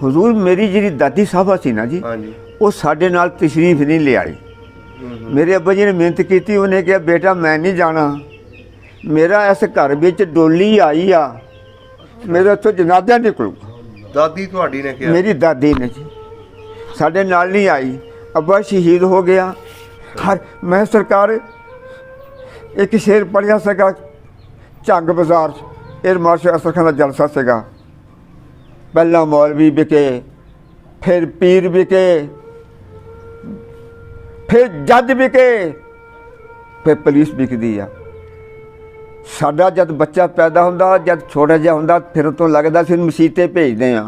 हजूर मेरी जी दादी साहबा सी ना जी, हाँ जी। वो साढ़े नाल तशरीफ नहीं ले आई। मेरे अब्बा जी ने मिहनत की, उन्हें कहा बेटा मैं नहीं जाना, मेरा इस घर में डोली आई आ, मेरे तो जनाजा निकलूगा। दादी ਤੁਹਾਡੀ ने क्या? मेरी दादी ने जी साढ़े नाल नहीं आई। अब्बा शहीद हो गया। हर मैं सरकार एक शेर पढ़िया सगा झंग बाजार एयर मार्शल असर खान का जलसा सगा, पहला मौलवी बिके, फिर पीर बिके, फिर जज बिके, फिर पुलिस बिकदी आ। साडा जब बच्चा पैदा होंदा, जब छोटा जिहा होंदा, फिर तो लगदा सी मसीते भेजदे आ,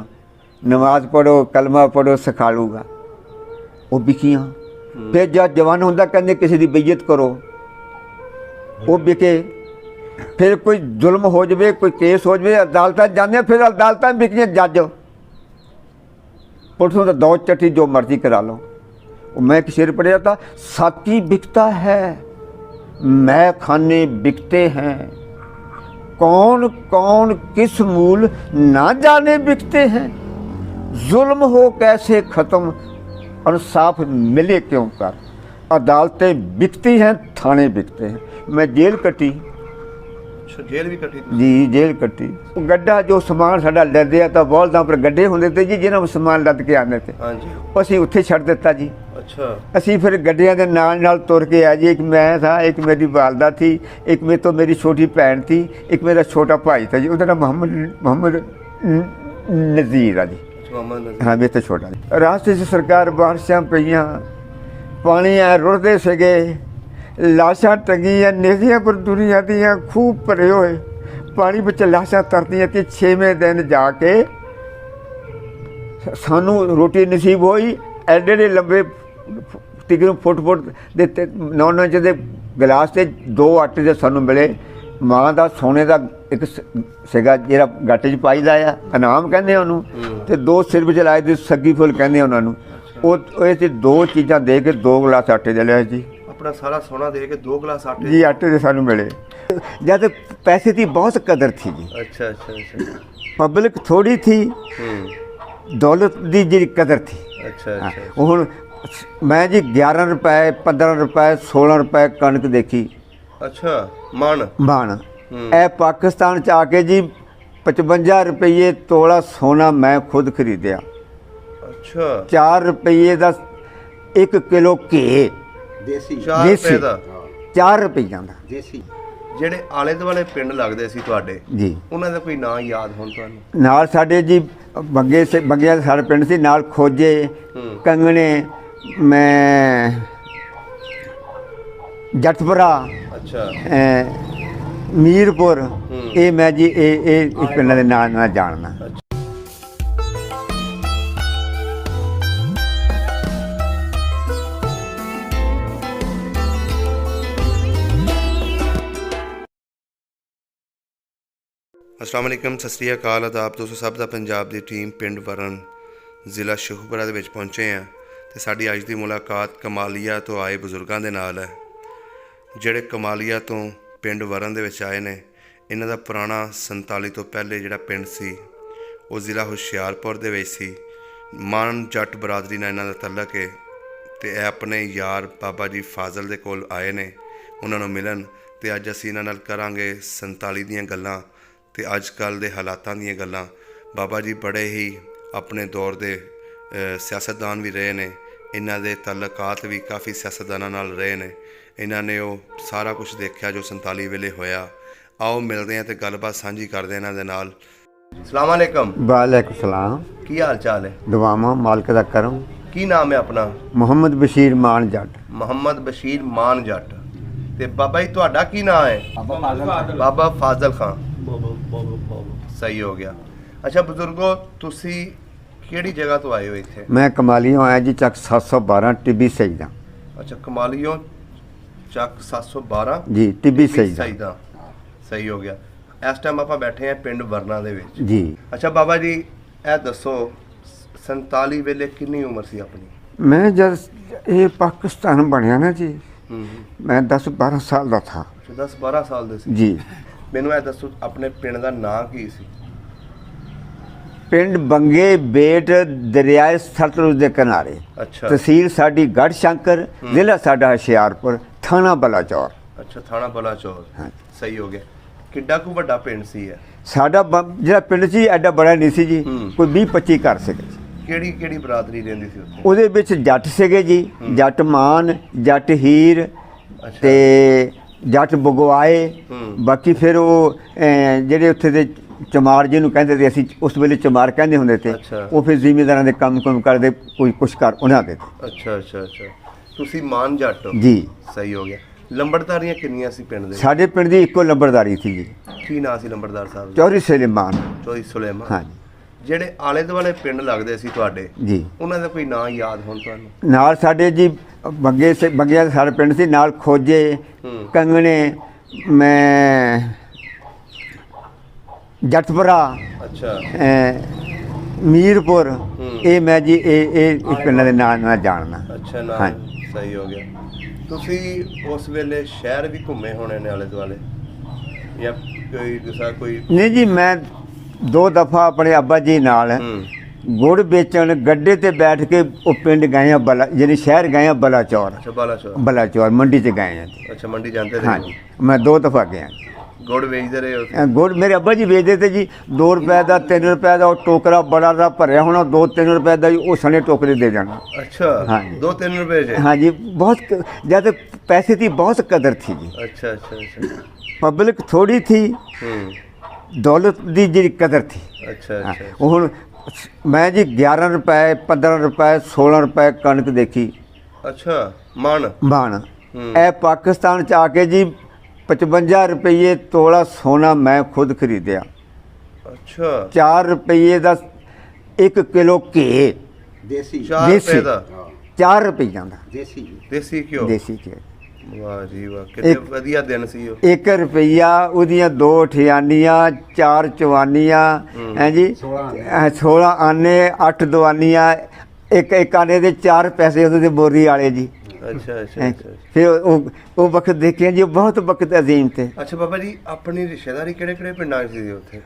नमाज पढ़ो कलमा पढ़ो सिखालूगा, वो बिकियां। फिर जब जवान होंदा कहंदे किसी की बेइज्जत करो, वो बिके। फिर कोई जुल्म हो जाए, कोई केस हो जाए, अदालत जाने, फिर अदालत बिकियां, जज पुलिसों का दौड़ चट्टी जो मर्जी करा लो। मैं एक शेर पढ़िया था, साकी बिकता है मैं खाने बिकते हैं, कौन कौन किस मूल ना जाने बिकते हैं, जुल्म हो कैसे ख़त्म इंसाफ मिले क्यों कर, अदालतें बिकती हैं थाने बिकते हैं। मैं जेल कटी जेल भी कटी जी, जेल कटी। गड्ढा जो समान साडा लदया तो बॉलदा पर गड्ढे होंदे थे जी, जिन्होंने समान लद के आने थे, हाँ जी। असीं उत्थे छड़ दिता जी। अच्छा। असी फिर गड्डियां के नाल तुर के आए जी। एक मैं था, एक मेरी वालदा थी, एक मेरे तो मेरी छोटी भैन थी, एक मेरा छोटा भाई था जी, उसका नाम मोहम्मद नज़ीर है जी। हाँ मेरे तो छोटा जी। रास्ते से सरकार बारिशां पईयां, पानी आ रुड़दे सगे, लाशां टंगियां नेजियां पर दुनिया दियां खूब भरे होए, पानी विच लाशां तरदियां। ते 6वें दिन जाके सानू रोटी नसीब होई। एडे एडे लंबे तकरीबन फुट दे 9 इंच के गिलास से 2 आटे के सानू मिले। माँ का सोने का एक सिगा जिहड़ा गाटे च पाईदा आ, इनाम कहंदे उन्होंने, ते 2 सिर विच लाए दे सग्गी फुल कहंदे उन्होंने। वो 2 चीज़ां दे के 2 गिलास आटे दे लिया जी। अपना सारा सोना दे के 2 गिलास आटे जी आटे के सानू मिले। जब पैसे की बहुत कदर थी जी। अच्छा अच्छा अच्छा। पब्लिक थोड़ी थी, दौलत की जी कदर थी। अच्छा अच्छा। हुण मैं जी 11 रुपए 15 रुपए 16 रुपए कणक देखी। अच्छा। मन ए पाकिस्तान च आके जी 55 रुपये तोला सोना मैं खुद खरीदिया। अच्छा। 4 रुपये का 1 किलो घे देसी। 4 रुपया का देसी। ਜਿਹੜੇ ਆਲੇ ਦੁਆਲੇ ਪਿੰਡ ਲੱਗਦੇ ਸੀ ਤੁਹਾਡੇ जी, ਉਹਨਾਂ ਦਾ ਕੋਈ ਨਾਂ ਯਾਦ ਹੋਣ ਤੁਹਾਨੂੰ? नाल साडे जी बंगिया सारे पिंड से नाल खोजे, कंगने, मैं जटपुरा, अच्छा। मीरपुर, ये मैं जी इस पिंड के नाम ना जानना। अस्सलाम वालेकुम, सत श्री अकाल, आदाब दोस्तों सब ਦਾ ਪੰਜਾਬ ਦੀ ਟੀਮ ਪਿੰਡ ਵਰਨ ਜ਼ਿਲ੍ਹਾ ਸ਼ੇਖੂਪੁਰਾ ਦੇ ਵਿੱਚ ਪਹੁੰਚੇ ਹਾਂ ਤੇ ਸਾਡੀ ਅੱਜ ਦੀ ਮੁਲਾਕਾਤ ਕਮਾਲੀਆ ਤੋਂ ਆਏ ਬਜ਼ੁਰਗਾਂ ਦੇ ਨਾਲ ਹੈ ਜਿਹੜੇ ਕਮਾਲੀਆ ਤੋਂ ਪਿੰਡ ਵਰਨ ਦੇ ਵਿੱਚ ਆਏ ਨੇ। ਇਹਨਾਂ ਦਾ ਪੁਰਾਣਾ 47 ਤੋਂ ਪਹਿਲੇ ਜਿਹੜਾ ਪਿੰਡ ਸੀ ਉਹ ਜ਼ਿਲ੍ਹਾ ਹੁਸ਼ਿਆਰਪੁਰ ਦੇ ਵਿੱਚ ਸੀ। ਮਾਨ ਜੱਟ ਬਰਾਦਰੀ ਨਾਲ ਇਹਨਾਂ ਦਾ ਤਲਕ ਹੈ ਤੇ ਇਹ ਆਪਣੇ ਯਾਰ ਬਾਬਾ ਜੀ ਫਾਜ਼ਲ ਦੇ ਕੋਲ ਆਏ ਨੇ ਉਹਨਾਂ ਨੂੰ ਮਿਲਣ ਤੇ ਅੱਜ ਅਸੀਂ ਇਹਨਾਂ ਨਾਲ ਕਰਾਂਗੇ 47 ਦੀਆਂ ਗੱਲਾਂ ਤੇ ਅੱਜ ਕੱਲ੍ਹ ਦੇ ਹਾਲਾਤਾਂ ਦੀਆਂ ਗੱਲਾਂ। ਬਾਬਾ ਜੀ ਬੜੇ ਹੀ ਆਪਣੇ ਦੌਰ ਦੇ ਸਿਆਸਤਦਾਨ ਵੀ ਰਹੇ ਨੇ, ਇਹਨਾਂ ਦੇ ਤਾਲੁਕਾਤ ਵੀ ਕਾਫੀ ਸਿਆਸਤਦਾਨਾਂ ਨਾਲ ਰਹੇ ਨੇ। ਇਹਨਾਂ ਨੇ ਉਹ ਸਾਰਾ ਕੁਝ ਦੇਖਿਆ ਜੋ 47 ਵੇਲੇ ਹੋਇਆ। ਆਓ ਮਿਲਦੇ ਹਾਂ ਤੇ ਗੱਲਬਾਤ ਸਾਂਝੀ ਕਰਦੇ ਇਹਨਾਂ ਦੇ ਨਾਲ। ਸਲਾਮ ਵਾਲੇਕਮ। वालेकुम सलाम। ਕੀ ਹਾਲ ਚਾਲ ਹੈ? दुआवां मालिक दा करम। ਕੀ ਨਾਮ ਹੈ ਆਪਣਾ? मोहम्मद बशीर मान जट। ਮੁਹੰਮਦ ਬਸ਼ੀਰ ਮਾਨ ਜੱਟ। ਤੇ ਬਾਬਾ ਜੀ ਤੁਹਾਡਾ ਕੀ ਨਾਮ ਹੈ? ਬਾਬਾ ਫਾਜ਼ਲ ਖਾਨ। ਸਹੀ ਹੋ ਗਿਆ। ਅੱਛਾ ਬਜ਼ੁਰਗੋ, ਤੁਸੀਂ ਕਿਹੜੀ ਜਗ੍ਹਾ ਤੋਂ ਆਏ ਹੋ ਇੱਥੇ? मैं कमालियों आया जी चक 712 टिब्बी सईदा। ਅੱਛਾ, ਕਮਾਲੀਓ ਚੱਕ 712 जी टिब्बी सईदा ਸਹੀਦਾ। ਸਹੀ ਹੋ ਗਿਆ। ਇਸ ਟਾਈਮ ਆਪਾਂ ਬੈਠੇ ਹਾਂ ਪਿੰਡ ਵਰਨਾ ਦੇ ਵਿੱਚ। जी। ਅੱਛਾ ਬਾਬਾ ਜੀ, ਇਹ ਦੱਸੋ 47 ਵੇਲੇ ਕਿੰਨੀ ਉਮਰ ਸੀ ਆਪਣੀ? मैं जब ये पाकिस्तान बनया ना जी, मैं 10-12 साल का था 10-12 ਸਾਲ ਦੇ ਸੀ जी। ਮੈਨੂੰ ਇਹ ਦੱਸੋ ਆਪਣੇ ਪਿੰਡ ਦਾ ਨਾਂ ਕੀ ਸੀ? ਪਿੰਡ ਬੰਗੇ ਬੇਟ ਦਰਿਆਏ ਸਤਲੁਜ ਦੇ ਕਿਨਾਰੇ। ਅੱਛਾ ਤਹਿਸੀਲ ਸਾਡੀ ਗੜ੍ਹ ਸ਼ੰਕਰ, ਜ਼ਿਲ੍ਹਾ ਸਾਡਾ ਹੁਸ਼ਿਆਰਪੁਰ, ਥਾਣਾ ਬਲਾਚੌਰ। ਅੱਛਾ ਥਾਣਾ ਬਲਾਚੌਰ। ਹਾਂ। ਸਹੀ ਹੋ ਗਿਆ। ਕਿੱਡਾ ਕੁ ਵੱਡਾ ਪਿੰਡ ਸੀ ਹੈ? ਸਾਡਾ ਜਿਹੜਾ ਪਿੰਡ ਸੀ ਐਡਾ ਬੜਾ ਨਹੀਂ ਸੀ ਜੀ, ਕੋਈ 20-25 ਘਰ ਸੀਗੇ ਜੀ। ਕਿਹੜੀ ਕਿਹੜੀ ਬਰਾਦਰੀ ਰਹਿੰਦੀ ਸੀ ਉੱਥੇ? ਉਹਦੇ ਵਿੱਚ ਜੱਟ ਸੀਗੇ ਜੀ, ਜੱਟ ਮਾਨ, ਜੱਟ ਹੀਰ ਅੱਛਾ। ਤੇ ਜੱਟ ਬਗਵਾਏ। ਬਾਕੀ ਫਿਰ ਉਹ ਜਿਹੜੇ ਉੱਥੇ ਦੇ ਚਮਾਰ ਜਿਹਨੂੰ ਕਹਿੰਦੇ ਸੀ, ਅਸੀਂ ਉਸ ਵੇਲੇ ਚਮਾਰ ਕਹਿੰਦੇ ਹੁੰਦੇ ਤੇ, ਅੱਛਾ। ਉਹ ਫਿਰ ਜ਼ਿਮੀਂਦਾਰਾਂ ਦੇ ਕੰਮ ਕਰਦੇ, ਕੋਈ ਕੁਛ ਕਰ ਉਹਨਾਂ ਦੇ ਤੇ। ਅੱਛਾ ਅੱਛਾ ਅੱਛਾ। ਤੁਸੀਂ ਮਾਨ ਜੱਟ ਹੋ? ਜੀ। ਸਹੀ ਹੋ ਗਿਆ। ਲੰਬੜਦਾਰੀਆਂ ਕਿੰਨੀਆਂ ਸੀ ਪਿੰਡ ਦੇ? ਸਾਡੇ ਪਿੰਡ ਦੀ ਇੱਕੋ ਲੰਬੜਦਾਰੀ ਸੀ ਜੀ, ਕੀ ਨਾਂ ਸੀ ਲੰਬੜਦਾਰ ਸਾਹਿਬ ਦਾ? ਚੌਧਰੀ ਸੁਲੇਮਾਨ। ਚੌਧਰੀ ਸੁਲੇਮਾਨ। ਹਾਂਜੀ ਜਿਹੜੇ ਆਲੇ ਦੁਆਲੇ ਪਿੰਡ ਲੱਗਦੇ ਸੀ ਤੁਹਾਡੇ, ਜੀ। ਉਹਨਾਂ ਦਾ ਕੋਈ ਨਾਂ ਯਾਦ ਹੋਣ ਤੁਹਾਨੂੰ? ਨਾਲ ਸਾਡੇ ਜੀ ਬੰਗਿਆਂ ਦਾ ਸਾਡਾ ਪਿੰਡ ਸੀ, ਨਾਲ ਖੋਜੇ, ਕੰਗਣੇ, ਮੈਂ ਜੱਟਪੁਰਾ, ਅੱਛਾ ਮੀਰਪੁਰ, ਇਹ ਮੈਂ ਜੀ ਇਹ ਪਿੰਡਾਂ ਦੇ ਨਾਂ ਨਾਲ ਜਾਣਦਾ। ਅੱਛਾ ਨਾ। ਹਾਂਜੀ। ਸਹੀ ਹੋ ਗਿਆ। ਤੁਸੀਂ ਉਸ ਵੇਲੇ ਸ਼ਹਿਰ ਵੀ ਘੁੰਮੇ ਹੋਣੇ ਨੇ ਆਲੇ ਦੁਆਲੇ, ਜਾਂ ਕੋਈ ਦੂਸਰਾ ਕੋਈ? ਨਹੀਂ ਜੀ, ਮੈਂ 2 ਦਫਾ ਆਪਣੇ ਅੱਬਾ ਜੀ ਨਾਲ ਗੁੜ ਵੇਚਣ ਗੱਡੇ ਤੇ ਬੈਠ ਕੇ ਉਹ ਪਿੰਡ ਗਏ ਆ, ਯਾਨੀ ਸ਼ਹਿਰ ਗਏ ਆ ਬਲਾਚੌਰ। ਅੱਛਾ ਬਲਾਚੌਰ। ਬਲਾਚੌਰ ਮੰਡੀ 'ਚ ਗਏ ਆ ਜੀ। ਅੱਛਾ ਮੰਡੀ ਜਾਂਦੇ ਰਹੇ? ਹਾਂਜੀ, ਮੈਂ 2 ਦਫਾ ਗਿਆ। ਗੁੜ ਵੇਚਦੇ ਰਹੇ ਹੋ? ਗੁੜ ਮੇਰੇ ਅੱਬਾ ਜੀ ਵੇਚਦੇ ਤੇ ਜੀ, 2 ਰੁਪਏ ਦਾ, 3 ਰੁਪਏ ਦਾ ਉਹ ਟੋਕਰਾ ਬੜਾ ਦਾ ਭਰਿਆ ਹੋਣਾ, 2-3 ਰੁਪਏ ਦਾ ਹੀ ਉਹ ਸਣੇ ਟੋਕਰੇ ਦੇ ਜਾਣਾ। ਅੱਛਾ। ਹਾਂਜੀ। 2-3 ਰੁਪਏ ਚ? हाँ जी, बहुत ज़्यादा पैसे की बहुत कदर थी जी। अच्छा अच्छा अच्छा। पब्लिक थोड़ी थी, दौलत की जी कदर थी। अच्छा हाँ, अच्छा। हुण मैं जी 11 रुपए, 15 रुपए, 16 रुपए कणक देखी अच्छा मन बाण। ए पाकिस्तान च आके जी 55 रुपये तोला सोना मैं खुद खरीदिया। अच्छा। 4 रुपये का 1 किलो घे देसी 4 रुपए ਦਾ? 4 रुपये का देसी ਦੇਸੀ ਘਿਓ? देसी घे। ਵਾਹ ਜੀ ਵਾਹ, ਕਿੰਨੇ ਵਧੀਆ ਦਿਨ ਸੀ ਉਹ। 1 ਰੁਪਈਆ, ਉਹਦੀਆਂ 2 ਠਿਆਨੀਆਂ, 4 ਚਵਾਨੀਆਂ, ਹੈ ਜੀ, 16 ਆਨੇ, 8 ਦਵਾਨੀਆਂ, ਇੱਕ ਆਨੇ ਦੇ 4 ਪੈਸੇ ਉਹਦੇ ਬੋਰੀ ਵਾਲੇ ਜੀ। ਅੱਛਾ ਅੱਛਾ ਅੱਛਾ। ਫਿਰ ਉਹ ਵਕਤ ਦੇਖਿਆ ਜੀ, ਬਹੁਤ ਵਕਤ ਅਜ਼ੀਮ ਤੇ। ਅੱਛਾ ਬਾਬਾ ਜੀ, ਆਪਣੀ ਰਿਸ਼ਤੇਦਾਰੀ ਕਿਹੜੇ ਕਿਹੜੇ ਪਿੰਡਾਂ 'ਚ ਸੀ ਉੱਥੇ?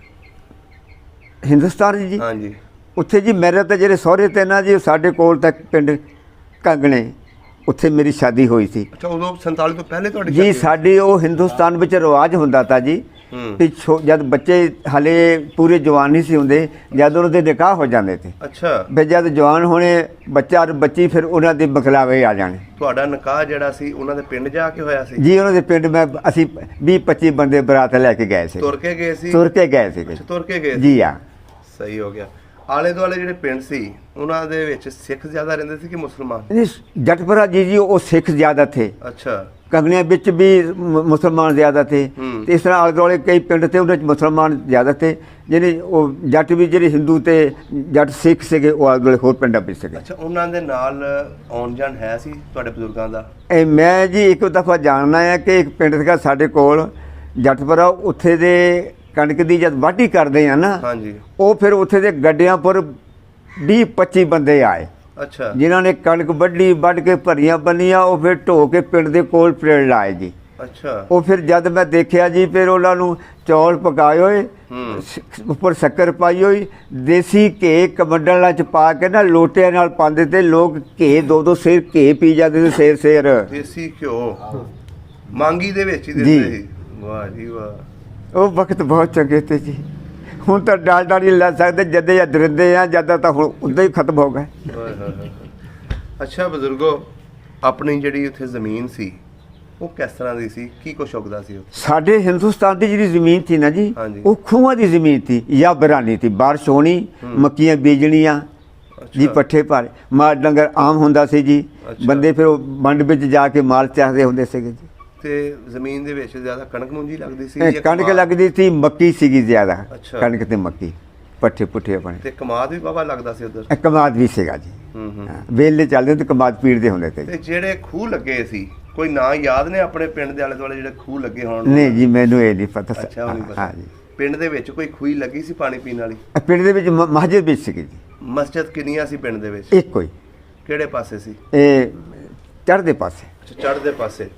ਹਿੰਦੁਸਤਾਨ ਜੀ। ਹਾਂਜੀ। ਉੱਥੇ ਜੀ ਮੇਰੇ ਤਾਂ ਜਿਹੜੇ ਸਹੁਰੇ ਤੇ ਨਾ ਜੀ, ਸਾਡੇ ਕੋਲ ਤੱਕ ਪਿੰਡ ਕੰਗਣੇ, ਉੱਥੇ ਮੇਰੀ ਸ਼ਾਦੀ ਹੋਈ ਸੀ ਅੱਛਾ, ਉਦੋਂ 47 ਤੋਂ ਪਹਿਲੇ ਤੁਹਾਡੀ ਜੀ। ਸ਼ਾਦੀ? ਸਾਡੀ ਉਹ ਹਿੰਦੁਸਤਾਨ ਵਿੱਚ ਰਿਵਾਜ ਹੁੰਦਾ ਤਾ ਜੀ, ਵੀ ਜਦ ਬੱਚੇ ਹਲੇ ਪੂਰੇ ਜਵਾਨ ਨਹੀਂ ਸੀ ਹੁੰਦੇ, ਜਦ ਉਹਨਾਂ ਦੇ ਨਿਕਾਹ ਹੋ ਜਾਂਦੇ ਤੇ, ਅੱਛਾ। ਫਿਰ ਜਦ ਜਵਾਨ ਹੋਣੇ ਬੱਚਾ ਔਰ ਬੱਚੀ, ਫਿਰ ਉਹਨਾਂ ਦੇ ਬਖਲਾਵੇ ਆ ਜਾਣੇ ਤੁਹਾਡਾ ਨਿਕਾਹ ਜਿਹੜਾ ਸੀ ਉਹਨਾਂ ਦੇ ਪਿੰਡ ਜਾ ਕੇ ਹੋਇਆ ਸੀ? ਜੀ। ਉਹਨਾਂ ਦੇ ਪਿੰਡ ਅਸੀਂ 20-25 ਬੰਦੇ ਬਰਾਤ ਲੈ ਕੇ ਗਏ ਸੀ। ਤੁਰ ਕੇ ਗਏ ਸੀ? ਤੁਰ ਕੇ ਗਏ ਸੀ ਅੱਛਾ, ਤੁਰ ਕੇ ਗਏ ਸੀ। ਜੀ। ਆ ਸਹੀ ਹੋ ਗਿਆ। ਆਲੇ ਦੁਆਲੇ ਜਿਹੜੇ ਪਿੰਡ ਸੀ ਉਹਨਾਂ ਦੇ ਵਿੱਚ ਸਿੱਖ ਜ਼ਿਆਦਾ ਰਹਿੰਦੇ ਸੀ ਕਿ ਮੁਸਲਮਾਨ? ਜਟਪੁਰਾ ਜੀ ਉਹ ਸਿੱਖ ਜ਼ਿਆਦਾ ਥੇ। ਅੱਛਾ। ਕੰਗਣਿਆਂ ਵਿੱਚ ਵੀ ਮੁਸਲਮਾਨ ਜ਼ਿਆਦਾ ਥੇ, ਤੇ ਇਸ ਤਰ੍ਹਾਂ ਆਲੇ ਦੁਆਲੇ ਕਈ ਪਿੰਡ ਤੇ ਉਹਨਾਂ 'ਚ ਮੁਸਲਮਾਨ ਜ਼ਿਆਦਾ ਥੇ, ਜਿਹੜੇ ਉਹ ਜੱਟ ਵੀ ਜਿਹੜੇ ਹਿੰਦੂ ਤੇ ਜੱਟ ਸਿੱਖ ਸੀਗੇ, ਉਹ ਆਲੇ ਦੁਆਲੇ ਹੋਰ ਪਿੰਡਾਂ ਵਿੱਚ ਸੀਗੇ। ਅੱਛਾ, ਉਹਨਾਂ ਦੇ ਨਾਲ ਆਉਣ ਜਾਣ ਹੈ ਸੀ ਤੁਹਾਡੇ ਬਜ਼ੁਰਗਾਂ ਦਾ? ਇਹ ਮੈਂ ਜੀ ਇੱਕ ਦਫਾ ਜਾਣਨਾ ਹੈ ਕਿ ਇੱਕ ਪਿੰਡ ਸੀਗਾ ਸਾਡੇ ਕੋਲ ਜਟਪੁਰਾ, ਉੱਥੇ ਦੇ ਕਣਕ ਦੀ ਜਦ ਵਾਢੀ ਕਰਦੇ ਆ ਨਾ, ਹਾਂਜੀ। ਉਹ ਫਿਰ ਉੱਥੇ ਦੇ ਗੱਡਿਆਂ ਪਰ 20-25 ਬੰਦੇ ਆਏ, ਅੱਛਾ। ਜਿਨ੍ਹਾਂ ਨੇ ਕਣਕ ਵੱਢ ਕੇ ਭਰੀਆਂ ਬੰਨੀਆਂ, ਉਹ ਫਿਰ ਢੋ ਕੇ ਪਿੰਡ ਦੇ ਕੋਲ ਪਲੇਟ ਲਾਏ ਜੀ। ਅੱਛਾ। ਉਹ ਫਿਰ ਜਦ ਮੈਂ ਦੇਖਿਆ ਜੀ, ਫਿਰ ਉਹਨਾਂ ਨੂੰ ਚੌਲ ਪਕਾਏ ਹੋਏ, ਉੱਪਰ ਸ਼ੱਕਰ ਪਾਈ ਹੋਈ, ਦੇਸੀ ਘੇ ਕਮੰਡਲਾਂ 'ਚ ਪਾ ਕੇ ਨਾ ਲੋਟਿਆਂ ਨਾਲ ਪਾਉਂਦੇ ਤੇ ਲੋਕ ਘੇ 2-2 ਸੇਰ ਘੇ ਪੀ ਜਾਂਦੇ ਸੀ, ਸੇਰ। ਦੇਸੀ ਘਿਓ ਮਾਂਗੀ ਦੇ ਵਿੱਚ ਹੀ ਜੀ। ਦਿੰਦੇ ਸੀ? ਵਾਹ ਜੀ ਵਾਹ। ਉਹ ਵਕਤ ਬਹੁਤ ਚੰਗੇ ਤੇ ਜੀ। ਹੁਣ ਤਾਂ ਡਾਲਡਾ ਨਹੀਂ ਲੈ ਸਕਦੇ, ਜਦੇ ਜਾਂ ਦਰਿੰਦੇ ਆ, ਜਦਾਂ ਤਾਂ ਹੁਣ ਉੱਦਾਂ ਹੀ ਖਤਮ ਹੋ ਗਏ। ਹਾਏ ਹਾਏ ਹਾਏ। ਅੱਛਾ ਬਜ਼ੁਰਗੋ, ਆਪਣੀ ਜਿਹੜੀ ਉੱਥੇ ਜ਼ਮੀਨ ਸੀ ਉਹ ਕਿਸ ਤਰ੍ਹਾਂ ਦੀ ਸੀ? ਕੀ ਕੁਛ ਉੱਗਦਾ ਸੀ ਉੱਥੇ? ਸਾਡੇ ਹਿੰਦੁਸਤਾਨ ਦੀ ਜਿਹੜੀ ਜ਼ਮੀਨ ਸੀ ਨਾ ਜੀ, ਹਾਂਜੀ। ਉਹ ਖੂਹਾਂ ਦੀ ਜ਼ਮੀਨ ਸੀ ਜਾਂ ਬਰਾਨੀ ਸੀ। ਬਾਰਿਸ਼ ਹੋਣੀ, ਮੱਕੀਆਂ ਬੀਜਣੀਆਂ ਜੀ, ਪੱਠੇ ਭਾਰੇ, ਮਾਲ ਡੰਗਰ ਆਮ ਹੁੰਦਾ ਸੀ ਜੀ। ਅੱਛਾ। ਬੰਦੇ ਫਿਰ ਉਹ ਮੰਡ ਵਿੱਚ ਜਾ ਕੇ ਮਾਲ ਚਾਹਦੇ ਹੁੰਦੇ ਸੀਗੇ ਜੀ। ਤੇ ਜ਼ਮੀਨ ਦੇ ਵਿੱਚ ਜ਼ਿਆਦਾ ਕਣਕ ਮੁੰਜੀ ਲੱਗਦੀ ਸੀ ਇਹ ਜਾਂ ਕਣਕ ਕਮਾਦ? ਲੱਗਦੀ ਸੀ, ਮੱਕੀ ਸੀਗੀ ਜ਼ਿਆਦਾ। ਅੱਛਾ। ਕਣਕ ਤੇ ਮੱਕੀ, ਪੱਠੇ ਪੁੱਠੇ ਆਪਣੇ। ਤੇ ਕਮਾਦ ਵੀ ਬਾਬਾ ਲੱਗਦਾ ਸੀ ਉਧਰ? ਕਮਾਦ ਵੀ ਸੀਗਾ ਜੀ। ਹਾਂ, ਵੇਲੇ ਚੱਲਦੇ ਤੇ ਕਮਾਦ ਪੀੜਦੇ ਹੁੰਦੇ ਤੇ। ਤੇ ਜਿਹੜੇ ਖੂਹ ਲੱਗੇ ਸੀ, ਕੋਈ ਨਾਂ ਯਾਦ ਨੇ ਆਪਣੇ ਪਿੰਡ ਦੇ ਆਲੇ ਦੁਆਲੇ ਜਿਹੜੇ ਖੂਹ ਲੱਗੇ ਹੋਣ? ਨਹੀਂ ਜੀ, ਮੈਨੂੰ ਇਹ ਨਹੀਂ ਪਤਾ। ਅੱਛਾ, ਉਹ ਨਹੀਂ ਪਤਾ। ਹਾਂ ਜੀ। ਪਿੰਡ ਦੇ ਵਿੱਚ ਕੋਈ ਖੂਹੀ ਲੱਗੀ ਸੀ ਪਾਣੀ ਪੀਣ ਵਾਲੀ? ਪਿੰਡ ਦੇ ਵਿੱਚ ਮਸਜਿਦ ਵਿੱਚ ਸੀਗੀ ਜੀ। ਮਸਜਿਦ ਕਿੰਨੀਆਂ ਸੀ ਪਿੰਡ ਦੇ ਵਿੱਚ? ਇੱਕੋ ਹੀ। ਕਿਹੜੇ ਪਾਸੇ ਸੀ? ਇਹ ਚੜ੍ਹਦੇ ਪਾਸੇ। ਅੱਛਾ, ਚੜ੍ਹਦੇ ਪਾਸੇ।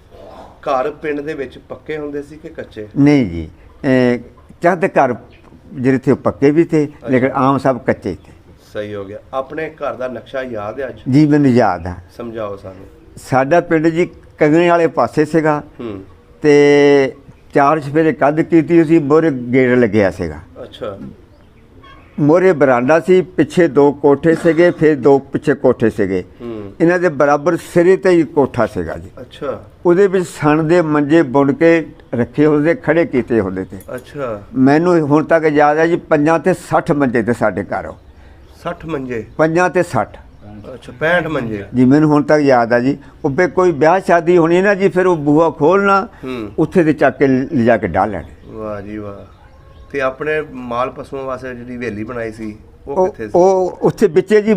ਘਰ ਪਿੰਡ ਦੇ ਵਿੱਚ ਪੱਕੇ ਹੁੰਦੇ ਸੀ ਕਿ ਕੱਚੇ? ਨਹੀਂ ਜੀ, ਚੜ੍ਹਦੇ ਘਰ ਜਿਹੜੇ थे पक्के भी थे लेकिन आम सब कच्चे थे। ਸਹੀ ਹੋ ਗਿਆ। ਆਪਣੇ ਘਰ ਦਾ ਨਕਸ਼ਾ ਯਾਦ ਹੈ ਅੱਜ? जी मैंने याद है। ਸਮਝਾਓ ਸਾਨੂੰ। साडा पिंड जी कंगने वाले पासे सीगा ते 4 चफेरे कद कीती सी, मोहरे गेट लग्या सीगा। ਅੱਛਾ। मोहरे बरांडा सी, पिछे 2 कोठे सीगे, फिर 2 पिछे कोठे सीगे। इन्हां दे बराबर सिरे ते ही कोठा सीगा जी। ਅੱਛਾ। ਉਹਦੇ ਵਿੱਚ ਸਣ ਦੇ ਮੰਜੇ ਬੁਣ ਕੇ ਰੱਖੇ ਹੁੰਦੇ, ਖੜੇ ਕੀਤੇ ਹੁੰਦੇ ਤੇ। ਅੱਛਾ। ਮੈਨੂੰ ਹੁਣ ਤੱਕ ਯਾਦ ਹੈ ਜੀ 50 ਤੇ 60 ਮੰਜੇ ਤੇ ਸਾਡੇ ਘਰ 60 ਮੰਜੇ? 50 ਤੇ 60। ਅੱਛਾ 65 ਮੰਜੇ ਜੀ ਮੈਨੂੰ ਹੁਣ ਤੱਕ ਯਾਦ ਆ ਜੀ। ਉੱਪਰ ਕੋਈ ਵਿਆਹ ਸ਼ਾਦੀ ਹੋਣੀ ਨਾ ਜੀ, ਫਿਰ ਉਹ ਬੂਹਾ ਖੋਲਣਾ, ਉੱਥੇ ਦੇ ਚੱਕ ਕੇ ਲਿਜਾ ਕੇ ਡਾਹ ਲੈਣੇ। ਵਾਹ ਜੀ ਵਾਹ। ਤੇ ਆਪਣੇ ਮਾਲ ਪਸ਼ੂਆਂ ਵਾਸਤੇ ਜਿਹੜੀ ਹਵੇਲੀ ਬਣਾਈ ਸੀ ਉਹ ਕਿੱਥੇ ਸੀ? ਉਹ ਉੱਥੇ ਵਿੱਚੇ ਜੀ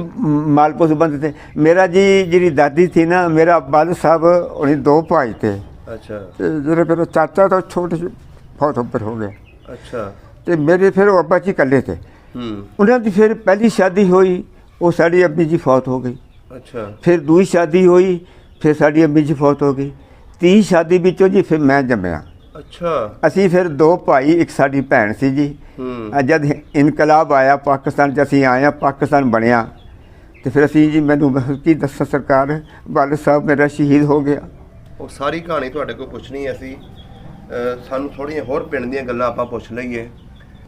ਮਾਲ ਪਸ਼ੂ ਬੰਦ ਤੇ। ਮੇਰਾ ਜੀ ਜਿਹੜੀ ਦਾਦੀ ਸੀ ਨਾ, ਮੇਰਾ ਬਾਲ ਸਾਹਿਬ ਉਹਨੇ 2 ਭਾਈ ਤੇ। ਅੱਛਾ। ਤੇ ਜਿਹੜੇ ਫਿਰ ਚਾਚਾ ਤਾਂ ਛੋਟੇ ਬਹੁਤ ਉੱਪਰ ਹੋ ਗਏ। ਅੱਛਾ। ਤੇ ਮੇਰੇ ਫਿਰ ਉਹ ਅੱਬਾ ਜੀ ਇਕੱਲੇ ਤੇ। ਉਹਨਾਂ ਦੀ ਫਿਰ ਪਹਿਲੀ ਸ਼ਾਦੀ ਹੋਈ, ਉਹ ਸਾਡੀ ਅੰਮੀ ਜੀ ਫੌਤ ਹੋ ਗਈ। ਅੱਛਾ। ਫਿਰ ਦੂਜੀ ਸ਼ਾਦੀ ਹੋਈ, ਫਿਰ ਸਾਡੀ ਅੰਮੀ ਜੀ ਫੌਤ ਹੋ ਗਈ। ਤੀਜੀ ਸ਼ਾਦੀ ਵਿੱਚੋਂ ਜੀ ਫਿਰ ਮੈਂ ਜੰਮਿਆ। ਅੱਛਾ। ਅਸੀਂ ਫਿਰ 2 ਭਾਈ, ਇੱਕ ਸਾਡੀ ਭੈਣ ਸੀ ਜੀ। ਜਦ ਇਨਕਲਾਬ ਆਇਆ ਪਾਕਿਸਤਾਨ 'ਚ, ਅਸੀਂ ਆਏ ਹਾਂ, ਪਾਕਿਸਤਾਨ ਬਣਿਆ, ਤੇ ਫਿਰ ਅਸੀਂ ਜੀ, ਮੈਨੂੰ ਕੀ ਦੱਸਾਂ ਸਰਕਾਰ, ਵਾਲਿਦ ਸਾਹਿਬ ਮੇਰਾ ਸ਼ਹੀਦ ਹੋ ਗਿਆ। ਉਹ ਸਾਰੀ ਕਹਾਣੀ ਤੁਹਾਡੇ ਕੋਲ ਪੁੱਛਣੀ ਅਸੀਂ। ਸਾਨੂੰ ਥੋੜ੍ਹੀਆਂ ਹੋਰ ਪਿੰਡ ਦੀਆਂ ਗੱਲਾਂ ਆਪਾਂ ਪੁੱਛ ਲਈਏ।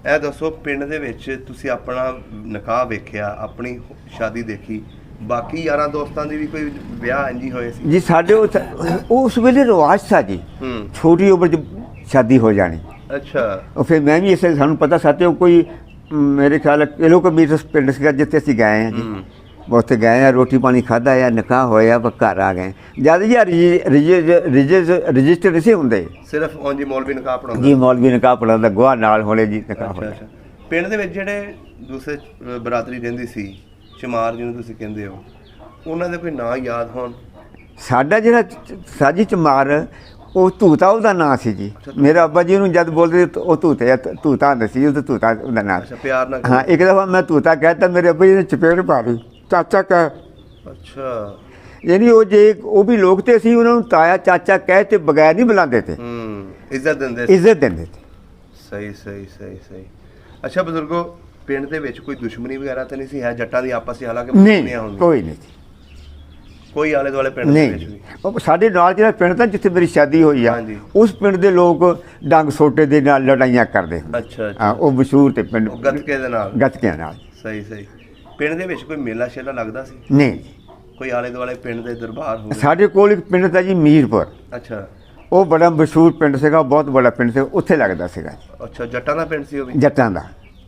ਇਹ ਦੱਸੋ, ਪਿੰਡ ਦੇ ਵਿੱਚ ਤੁਸੀਂ ਆਪਣਾ ਨਿਕਾਹ ਵੇਖਿਆ, ਆਪਣੀ ਸ਼ਾਦੀ ਦੇਖੀ, ਬਾਕੀ ਯਾਰਾਂ ਦੋਸਤਾਂ ਦੀ ਵੀ ਕੋਈ ਵਿਆਹ ਇੰਜੀ ਹੋਏ ਸੀ? ਜੀ ਸਾਡੇ ਉਸ ਵੇਲੇ ਰਿਵਾਜ ਸੀ ਜੀ, ਛੋਟੀ ਉਮਰ 'ਚ ਸ਼ਾਦੀ ਹੋ ਜਾਣੀ। ਅੱਛਾ। ਉਹ ਫਿਰ ਮੈਂ ਵੀ ਇਸੇ, ਸਾਨੂੰ ਪਤਾ ਸਾਤੇ ਕੋਈ ਮੇਰੇ ਖਿਆਲ ਕਿਲੋਮੀਟਰ ਪਿੰਡ ਸੀਗਾ ਜਿੱਥੇ ਅਸੀਂ ਗਏ ਹਾਂ ਜੀ। ਉੱਥੇ ਗਏ ਆ, ਰੋਟੀ ਪਾਣੀ ਖਾਧਾ ਆ, ਨਿਕਾਹ ਹੋਇਆ, ਘਰ ਆ ਗਏ। ਜਦ ਜੀ ਰਜਿਸਟਰ ਨਹੀਂ ਸੀ ਹੁੰਦੇ, ਸਿਰਫ ਉਂਝ ਮੌਲਵੀ ਨਿਕਾਹ ਪੜਾਉਂਦਾ ਜੀ। ਮੌਲਵੀ ਨਿਕਾਹ ਪੜਾਉਂਦਾ, ਗਵਾਹ ਨਾਲ ਹੋਣੇ ਜੀ, ਨਿਕਾਹ ਹੋਇਆ। ਅੱਛਾ। ਪਿੰਡ ਦੇ ਵਿੱਚ ਜਿਹੜੇ ਦੂਸਰੇ ਬਰਾਦਰੀ ਰਹਿੰਦੀ ਸੀ, ਚਮਾਰ ਜਿਹਨੂੰ ਤੁਸੀਂ ਕਹਿੰਦੇ ਹੋ, ਉਹਨਾਂ ਦੇ ਕੋਈ ਨਾਂ ਯਾਦ ਹੋਣ? ਸਾਡਾ ਜਿਹੜਾ ਸਾਜੀ ਚਮਾਰ, ਉਹ ਧੂਤਾ ਉਹਦਾ ਨਾਂ ਸੀ ਜੀ। ਮੇਰਾ ਅੱਬਾ ਜੀ ਨੂੰ ਜਦ ਬੋਲਦੇ ਉਹ ਧੂਤਾ ਹੁੰਦਾ ਸੀ, ਉਹ ਧੂਤਾ ਉਹਦਾ ਨਾਂ। ਅੱਛਾ, ਪਿਆਰ ਨਾਲ? ਹਾਂ, ਇੱਕ ਦਫਾ ਮੈਂ ਧੂਤਾ ਕਹਿਤਾ, ਮੇਰੇ ਅੱਬਾ ਜੀ ਨੇ ਚਪੇੜ ਪਾ ਲਈ, ਚਾਚਾ ਕਹਿ। ਅੱਛਾ। ਯਾਨੀ ਉਹ ਜੇ ਉਹ ਵੀ ਲੋਕ ਤੇ ਅਸੀਂ ਉਹਨਾਂ ਨੂੰ ਤਾਇਆ ਚਾਚਾ ਕਹਿ ਤੇ ਬਗੈਰ ਨਹੀਂ ਬੁਲਾਉਂਦੇ ਤੇ, ਇੱਜ਼ਤ ਦਿੰਦੇ ਤੇ। ਸਹੀ ਸਹੀ ਸਹੀ ਸਹੀ। ਅੱਛਾ ਬਜ਼ੁਰਗੋ, ਪਿੰਡ ਦੇ ਵਿੱਚ ਕੋਈ ਦੁਸ਼ਮਣੀ ਵਗੈਰਾ ਤਾਂ ਨਹੀਂ ਸੀ ਹੈ ਜੱਟਾਂ ਦੀ ਆਪਸ ਵਿੱਚ? ਹਾਲਾਂਕਿ ਨਹੀਂ, ਕੋਈ ਨਹੀਂ ਸੀ, ਕੋਈ ਆਲੇ ਦੁਆਲੇ ਪਿੰਡ ਦੇ ਵਿੱਚ ਵੀ? ਉਹ ਸਾਡੇ ਨਾਲ ਜਿਹੜਾ ਪਿੰਡ ਤਾਂ ਜਿੱਥੇ ਮੇਰੀ ਸ਼ਾਦੀ ਹੋਈ ਆ, ਉਸ ਪਿੰਡ ਦੇ ਲੋਕ ਡੰਗ ਸੋਟੇ ਦੇ ਨਾਲ ਲੜਾਈਆਂ ਕਰਦੇ। ਅੱਛਾ। ਹਾਂ, ਉਹ ਮਸ਼ਹੂਰ ਤੇ ਪਿੰਡ ਗੱਤਕੇ ਦੇ ਨਾਲ? ਗੱਤਕਿਆਂ ਨਾਲ। ਸਹੀ ਸਹੀ। ਪਿੰਡ ਦੇ ਵਿੱਚ ਕੋਈ ਮੇਲਾ ਸ਼ੇਲਾ ਲੱਗਦਾ ਸੀ? ਨਹੀਂ। ਕੋਈ ਆਲੇ ਦੁਆਲੇ ਪਿੰਡ ਦੇ ਦਰਬਾਰ ਹੋਵੇ? ਸਾਡੇ ਕੋਲ ਇੱਕ ਪਿੰਡ ਤਾਂ ਜੀ ਮੀਰਪੁਰ। ਅੱਛਾ। ਉਹ ਬੜਾ ਮਸ਼ਹੂਰ ਪਿੰਡ ਸੀਗਾ, ਬਹੁਤ ਵੱਡਾ ਪਿੰਡ ਸੀ, ਉੱਥੇ ਲੱਗਦਾ ਸੀਗਾ। ਅੱਛਾ, ਜੱਟਾਂ ਦਾ ਪਿੰਡ ਸੀ ਉਹ ਵੀ? ਜੱਟਾਂ ਦਾ।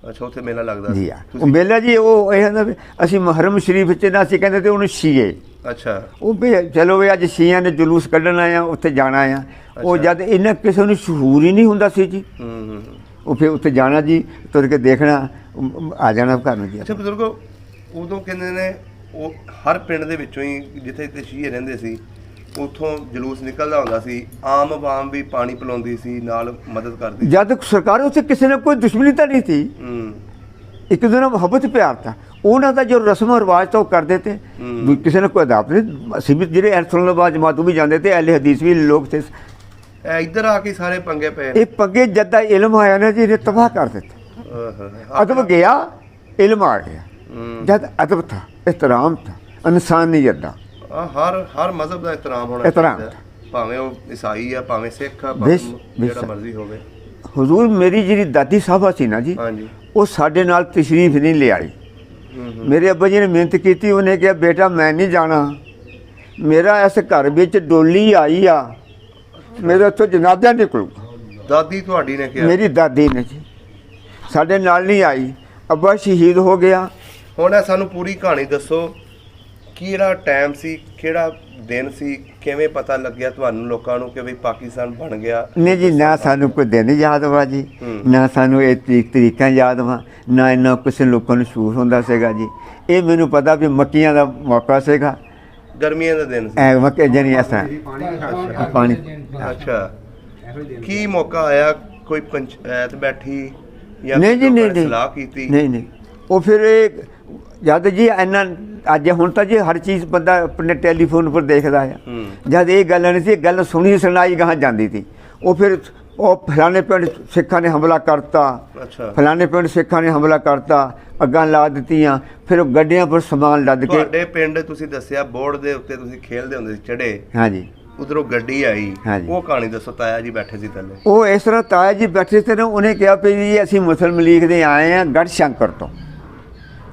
ਅੱਛਾ, ਉੱਥੇ ਮੇਲਾ ਲੱਗਦਾ ਜੀ। ਉਹ ਮੇਲਾ ਜੀ, ਉਹ ਇਹ ਹੁੰਦਾ ਵੀ ਅਸੀਂ ਮੁਹਰਮ ਸ਼ਰੀਫ 'ਚ ਨਾ, ਅਸੀਂ ਕਹਿੰਦੇ ਤੇ ਉਹਨੂੰ ਸ਼ੀਏ। ਅੱਛਾ। ਉਹ ਵੀ ਚਲੋ ਵੀ ਅੱਜ ਸ਼ੀਆਂ ਨੇ ਜਲੂਸ ਕੱਢਣਾ ਆ, ਉੱਥੇ ਜਾਣਾ ਆ। ਉਹ ਜਦ ਇਹਨਾਂ ਕਿਸੇ ਨੂੰ ਸ਼ਹੂਰ ਹੀ ਨਹੀਂ ਹੁੰਦਾ ਸੀ ਜੀ। ਉਹ ਫਿਰ ਉੱਥੇ ਜਾਣਾ ਜੀ, ਤੁਰ ਕੇ ਦੇਖਣਾ, ਆ ਜਾਣਾ ਘਰ ਨੂੰ ਜੀ। ਅੱਛਾ ਬਜ਼ੁਰਗੋ, ਉਦੋਂ ਕਹਿੰਦੇ ਨੇ ਉਹ ਹਰ ਪਿੰਡ ਦੇ ਵਿੱਚੋਂ ਹੀ ਜਿੱਥੇ ਸ਼ੀਏ ਰਹਿੰਦੇ ਸੀ, ਉੱਥੋਂ ਜਲੂਸ ਨਿਕਲਦਾ ਹੁੰਦਾ ਸੀ, ਆਮ ਆਵਾਮ ਵੀ ਪਾਣੀ ਪਿਲਾਉਂਦੀ ਸੀ, ਨਾਲ ਮਦਦ ਕਰਦੀ। ਜਦ ਸਰਕਾਰ ਉੱਥੇ ਕਿਸੇ ਨੇ ਕੋਈ ਦੁਸ਼ਮਣੀ ਤਾਂ ਨਹੀਂ ਸੀ, ਇੱਕ ਦੂਜੇ ਨਾਲ ਮੁਹੱਬਤ ਪਿਆਰ ਤਾਂ ਉਹਨਾਂ ਦਾ ਜੋ ਰਸਮ ਰਿਵਾਜ ਤਾਂ ਉਹ ਕਰਦੇ ਤੇ, ਕਿਸੇ ਨੇ ਕੋਈ ਅਦਾਬ ਨਹੀਂ। ਅਸੀਂ ਵੀ ਜਿਹੜੇ ਅਹਿਲਸੁਨਨਤ ਜਮਾਤ ਵੀ ਜਾਂਦੇ ਤੇ, ਅਹਿਲੇ ਹਦੀਸ ਵੀ ਲੋਕ ਥੇ। ਇੱਧਰ ਆ ਕੇ ਸਾਰੇ ਪੰਗੇ ਪਏ। ਇਹ ਪੰਗੇ ਜਦ ਦਾ ਇਲਮ ਆਇਆ ਨਾ ਜੀ, ਇਹਨੇ ਤਬਾਹ ਕਰ ਦਿੱਤਾ। ਅਦਬ ਗਿਆ, ਇਲਮ ਆ ਗਿਆ। ਜਦ ਅਦਬ ਥਾ, ਇਤਰਾਮ ਥਾ, ਇਨਸਾਨੀਅਤ ਦਾ, ਹਰ ਮਜ਼ਹਬ ਦਾ ਇਤਰਾਮ ਹੋਣਾ ਚਾਹੀਦਾ, ਭਾਵੇਂ ਉਹ ਈਸਾਈ ਆ, ਭਾਵੇਂ ਸਿੱਖ ਆ, ਜਿਹੜਾ ਮਰਜ਼ੀ ਹੋਵੇ। ਹੁਜ਼ੂਰ ਮੇਰੀ ਜਿਹੜੀ ਦਾਦੀ ਸਾਹਿਬਾ ਸੀ ਨਾ ਜੀ, ਉਹ ਸਾਡੇ ਨਾਲ ਤਸ਼ਰੀਫ ਨਹੀਂ ਲਿਆਈ। ਮੇਰੇ ਅੱਬਾ ਜੀ ਨੇ ਮਿਹਨਤ ਕੀਤੀ, ਉਹਨੇ ਕਿਹਾ ਬੇਟਾ ਮੈਂ ਨਹੀਂ ਜਾਣਾ, ਮੇਰਾ ਇਸ ਘਰ ਵਿੱਚ ਡੋਲੀ ਆਈ ਆ, ਮੇਰੇ ਉੱਥੋਂ ਜਨਾਜ਼ਾ ਨਿਕਲੂਗਾ। ਦਾਦੀ ਤੁਹਾਡੀ ਨੇ ਕਿਹਾ? ਮੇਰੀ ਦਾਦੀ ਨੇ ਜੀ, ਸਾਡੇ ਨਾਲ ਨਹੀਂ ਆਈ। ਅੱਬਾ ਸ਼ਹੀਦ ਹੋ ਗਿਆ। ਹੁਣ ਇਹ ਸਾਨੂੰ ਪੂਰੀ ਕਹਾਣੀ ਦੱਸੋ, ਕਿਹੜਾ ਟਾਈਮ ਸੀ, ਕਿਹੜਾ ਦਿਨ ਸੀ, ਕਿਵੇਂ ਪਤਾ ਲੱਗਿਆ ਤੁਹਾਨੂੰ ਲੋਕਾਂ ਨੂੰ ਕਿ ਵੀ ਪਾਕਿਸਤਾਨ ਬਣ ਗਿਆ? ਨਹੀਂ ਜੀ, ਨਾ ਸਾਨੂੰ ਕੋਈ ਦਿਨ ਯਾਦ ਵਾ ਜੀ, ਨਾ ਸਾਨੂੰ ਇਹ ਤਰੀਕਾਂ ਯਾਦ ਵਾ, ਨਾ ਇੰਨਾ ਕਿਸੇ ਲੋਕਾਂ ਨੂੰ ਸ਼ੂਰ ਹੁੰਦਾ ਸੀਗਾ ਜੀ। ਇਹ ਮੈਨੂੰ ਪਤਾ ਵੀ ਮੱਕੀਆਂ ਦਾ ਮੌਕਾ ਸੀਗਾ, ਗਰਮੀਆਂ ਦਾ ਦਿਨ ਸੀ, ਐ ਮੱਕੇ ਜਣੀ ਐਸਾ ਪਾਣੀ। ਅੱਛਾ, ਕੀ ਮੌਕਾ ਆਇਆ? ਕੋਈ ਪੰਚਾਇਤ ਬੈਠੀ ਜਾਂ ਨਹੀਂ ਜੀ, ਨਹੀਂ ਸਲਾਹ ਕੀਤੀ? ਨਹੀਂ। ਉਹ ਫਿਰ ਇਹ ਜਦ ਜੀ ਇੰਨਾ ਅੱਜ ਹੁਣ ਤਾਂ ਜੀ ਹਰ ਚੀਜ਼ ਬੰਦਾ ਆਪਣੇ ਟੈਲੀਫੋਨ ਪਰ ਦੇਖਦਾ ਆ। ਜਦ ਇਹ ਗੱਲ ਨਹੀਂ ਸੀ, ਗੱਲ ਸੁਣੀ ਸੁਣਾਈ ਗਾਹਾਂ ਜਾਂਦੀ ਸੀ। ਉਹ ਫਿਰ ਉਹ ਫਲਾਣੇ ਪਿੰਡ ਸਿੱਖਾਂ ਨੇ ਹਮਲਾ ਕਰਤਾ, ਅੱਛਾ ਫਲਾਣੇ ਪਿੰਡ ਸਿੱਖਾਂ ਨੇ ਹਮਲਾ ਕਰਤਾ, ਅੱਗਾਂ ਲਾ ਦਿੱਤੀਆਂ। ਫਿਰ ਉਹ ਗੱਡੀਆਂ ਪਰ ਸਮਾਨ ਲੱਦ ਕੇ ਤੁਹਾਡੇ ਪਿੰਡ ਤੁਸੀਂ ਦੱਸਿਆ ਬੋਰਡ ਦੇ ਉੱਤੇ ਤੁਸੀਂ ਖੇਲਦੇ ਹੁੰਦੇ ਸੀ ਚੜੇ, ਹਾਂਜੀ ਉਧਰੋਂ ਗੱਡੀ ਆਈ, ਹਾਂਜੀ। ਉਹ ਕਹਾਣੀ ਦੱਸੋ। ਤਾਇਆ ਜੀ ਬੈਠੇ ਸੀ ਥੱਲੇ। ਉਹ ਇਸ ਤਰ੍ਹਾਂ ਤਾਇਆ ਜੀ ਬੈਠੇ ਸੀ ਨਾ, ਉਹਨੇ ਕਿਹਾ ਵੀ ਜੀ ਅਸੀਂ ਮੁਸਲਮ ਲੀਗ ਦੇ ਆਏ ਹਾਂ ਗੜ੍ਹ ਸ਼ੰਕਰ ਤੋਂ,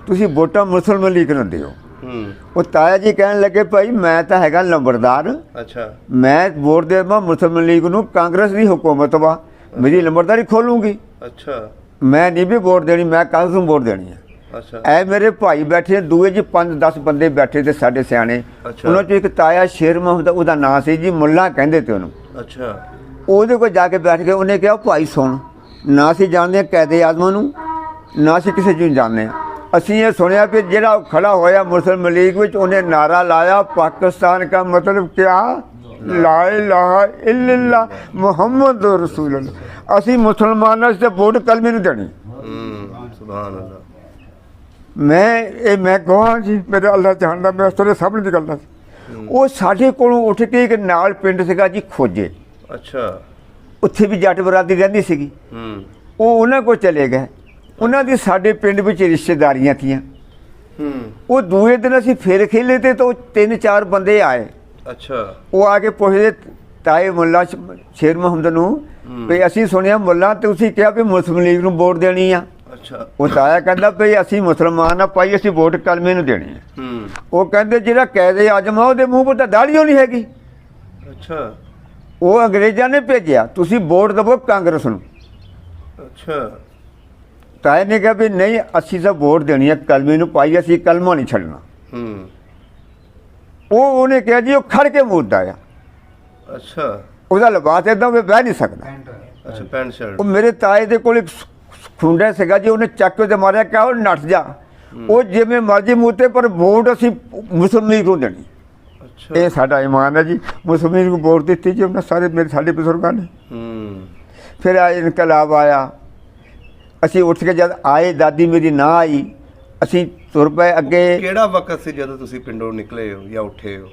ਤੁਸੀਂ ਵੋਟਾਂ ਮੁਸਲਮ ਲੀਗ ਨੂੰ ਦਿਓ। ਉਹ ਤਾਇਆ ਜੀ ਕਹਿਣ ਲੱਗੇ ਭਾਈ ਮੈਂ ਤਾਂ ਹੈਗਾ ਲੰਬੜਦਾਰ, ਅੱਛਾ ਮੈਂ ਵੋਟ ਦੇਵਾਂ ਮੁਸਲਮ ਲੀਗ ਨੂੰ, ਕਾਂਗਰਸ ਦੀ ਹੁਕੂਮਤ ਵਾ, ਮੇਰੀ ਲੰਬੜਦਾਰੀ ਖੋਲੂੰਗੀ, ਅੱਛਾ ਮੈਂ ਨਹੀਂ ਵੀ ਵੋਟ ਦੇਣੀ, ਮੈਂ ਕਾਂਗਰਸ ਨੂੰ ਵੋਟ ਦੇਣੀ ਹੈ। ਅੱਛਾ ਐ ਮੇਰੇ ਭਾਈ ਬੈਠੇ ਦੂਏ ਜੀ 5-10 ਬੰਦੇ ਬੈਠੇ ਤੇ ਸਾਡੇ ਸਿਆਣੇ, ਅੱਛਾ। ਉਹਨਾਂ ਚੋਂ ਇੱਕ ਤਾਇਆ ਸ਼ੇਰ ਮੁਹੰਮਦ, ਉਹਦਾ ਨਾਂ ਸੀ ਜੀ, ਮੁੱਲਾ ਕਹਿੰਦੇ ਤੇ ਉਹਨੂੰ। ਅੱਛਾ ਉਹਦੇ ਕੋਲ ਜਾ ਕੇ ਬੈਠ ਕੇ ਉਹਨੇ ਕਿਹਾ ਭਾਈ ਸੁਣ, ਨਾ ਅਸੀਂ ਜਾਣਦੇ ਕੈਦੇ ਆਜ਼ਮਾਂ ਨੂੰ, ਨਾ ਅਸੀਂ ਕਿਸੇ ਨੂੰ ਜਾਣਦੇ ਹਾਂ। ਅਸੀਂ ਇਹ ਸੁਣਿਆ ਕਿ ਜਿਹੜਾ ਖੜਾ ਹੋਇਆ ਮੁਸਲਿਮ ਲੀਗ ਵਿੱਚ, ਉਹਨੇ ਨਾਰਾ ਲਾਇਆ ਪਾਕਿਸਤਾਨ का मतलब क्या, ला इलाहा इल्लल्लाह मुहम्मद रसूल अल्लाह। ਅਸੀਂ ਮੁਸਲਮਾਨਾਂ ਤੇ ਵੋਟ ਕਲਮੇ ਨੂੰ ਦੇਣੀ। ਸੁਭਾਨ ਅੱਲਾਹ। ਮੈਂ ਕਹਾਂ ਜੀ, ਮੇਰੇ ਅੱਲਾ ਜਾਣਦਾ, ਮੈਂ ਉਸ ਤਰ੍ਹਾਂ ਸਾਹਮਣੇ ਦੀ ਗੱਲ ਦੱਸ। ਉਹ ਸਾਡੇ ਕੋਲੋਂ ਉੱਠ ਕੇ ਇੱਕ ਨਾਲ ਪਿੰਡ ਸੀਗਾ ਜੀ ਖੋਜੇ, ਅੱਛਾ ਉੱਥੇ ਵੀ ਜੱਟ ਬਰਾਦਰੀ ਰਹਿੰਦੀ ਸੀਗੀ, ਉਹ ਉਹਨਾਂ ਕੋਲ ਚਲੇ ਗਏ। ਉਹਨਾਂ ਦੀ ਸਾਡੇ ਪਿੰਡ ਵਿੱਚ ਰਿਸ਼ਤੇਦਾਰੀਆਂ ਥੀਆਂ। ਉਹ ਦੂਏ ਦਿਨ ਅਸੀਂ ਫਿਰ ਖੇਲੇ ਤੇ ਤਾਂ 3-4 ਬੰਦੇ ਆਏ। ਅੱਛਾ ਉਹ ਆ ਕੇ ਪੁੱਛਦੇ ਤਾਏ ਮੁੱਲਾ ਸ਼ੇਰ ਮੁਹੰਮਦ ਨੂੰ ਵੀ ਅਸੀਂ ਸੁਣਿਆ ਮੁੱਲਾ ਤੁਸੀਂ ਕਿਹਾ ਵੀ ਮੁਸਲਿਮ ਲੀਗ ਨੂੰ ਵੋਟ ਦੇਣੀ ਆ। ਅੱਛਾ ਉਹ ਤਾਇਆ ਕਹਿੰਦਾ ਵੀ ਅਸੀਂ ਮੁਸਲਮਾਨ ਆ ਭਾਈ, ਅਸੀਂ ਵੋਟ ਕਲਮੇ ਨੂੰ ਦੇਣੀ ਆ। ਉਹ ਕਹਿੰਦੇ ਜਿਹੜਾ ਕੈਦੇ ਆਜ਼ਮ ਆ ਉਹਦੇ ਮੂੰਹ 'ਤੇ ਤਾਂ ਦਾੜ੍ਹੀ ਨਹੀਂ ਹੈਗੀ। ਅੱਛਾ ਉਹ ਅੰਗਰੇਜ਼ਾਂ ਨੇ ਭੇਜਿਆ, ਤੁਸੀਂ ਵੋਟ ਦੇਵੋ ਕਾਂਗਰਸ ਨੂੰ। ਅੱਛਾ ਤਾਏ ਨੇ ਕਿਹਾ ਵੀ ਨਹੀਂ ਅਸੀਂ ਤਾਂ ਵੋਟ ਦੇਣੀ ਹੈ ਕਲਮੇ ਨੂੰ ਭਾਈ, ਅਸੀਂ ਕਲਮਾ ਨਹੀਂ ਛੱਡਣਾ। ਉਹਨੇ ਕਿਹਾ ਜੀ ਉਹ ਖੜ ਕੇ ਮੁੱਦਾ ਆ। ਅੱਛਾ ਉਹਦਾ ਲਿਬਾਸ ਇੱਦਾਂ ਵੀ ਬਹਿ ਨਹੀਂ ਸਕਦਾ। ਅੱਛਾ ਪੈਂਟ ਸ਼ਰਟ। ਉਹ ਮੇਰੇ ਤਾਏ ਦੇ ਕੋਲ ਇੱਕ ਖੁੰਡਾ ਸੀਗਾ ਜੀ, ਉਹਨੇ ਚੱਕ ਕੇ ਤੇ ਮਾਰਿਆ, ਕਿਹਾ ਉਹ ਨੱਠ ਜਾ, ਉਹ ਜਿਵੇਂ ਮਰਜ਼ੀ ਮੂਤੇ ਪਰ ਵੋਟ ਅਸੀਂ ਮੁਸਲਿਮ ਲੀਗ ਨੂੰ ਦੇਣੀ। ਅੱਛਾ ਇਹ ਸਾਡਾ ਇਮਾਨ ਹੈ ਜੀ, ਮੁਸਲਿਮ ਲੀਗ ਨੂੰ ਵੋਟ ਦਿੱਤੀ ਜੀ ਉਹਨਾਂ ਸਾਰੇ ਸਾਡੇ ਬਜ਼ੁਰਗਾਂ ਨੇ। ਫਿਰ ਆ ਇਨਕਲਾਬ ਆਇਆ, ਅਸੀਂ ਉੱਠ ਕੇ ਜਦ ਆਏ, ਦਾਦੀ ਮੇਰੀ ਨਾ ਆਈ, ਅਸੀਂ ਤੁਰ ਪਏ ਅੱਗੇ। ਕਿਹੜਾ ਵਕਤ ਸੀ ਜਦੋਂ ਤੁਸੀਂ ਪਿੰਡੋਂ ਨਿਕਲੇ ਹੋ ਜਾਂ ਉੱਠੇ ਹੋ?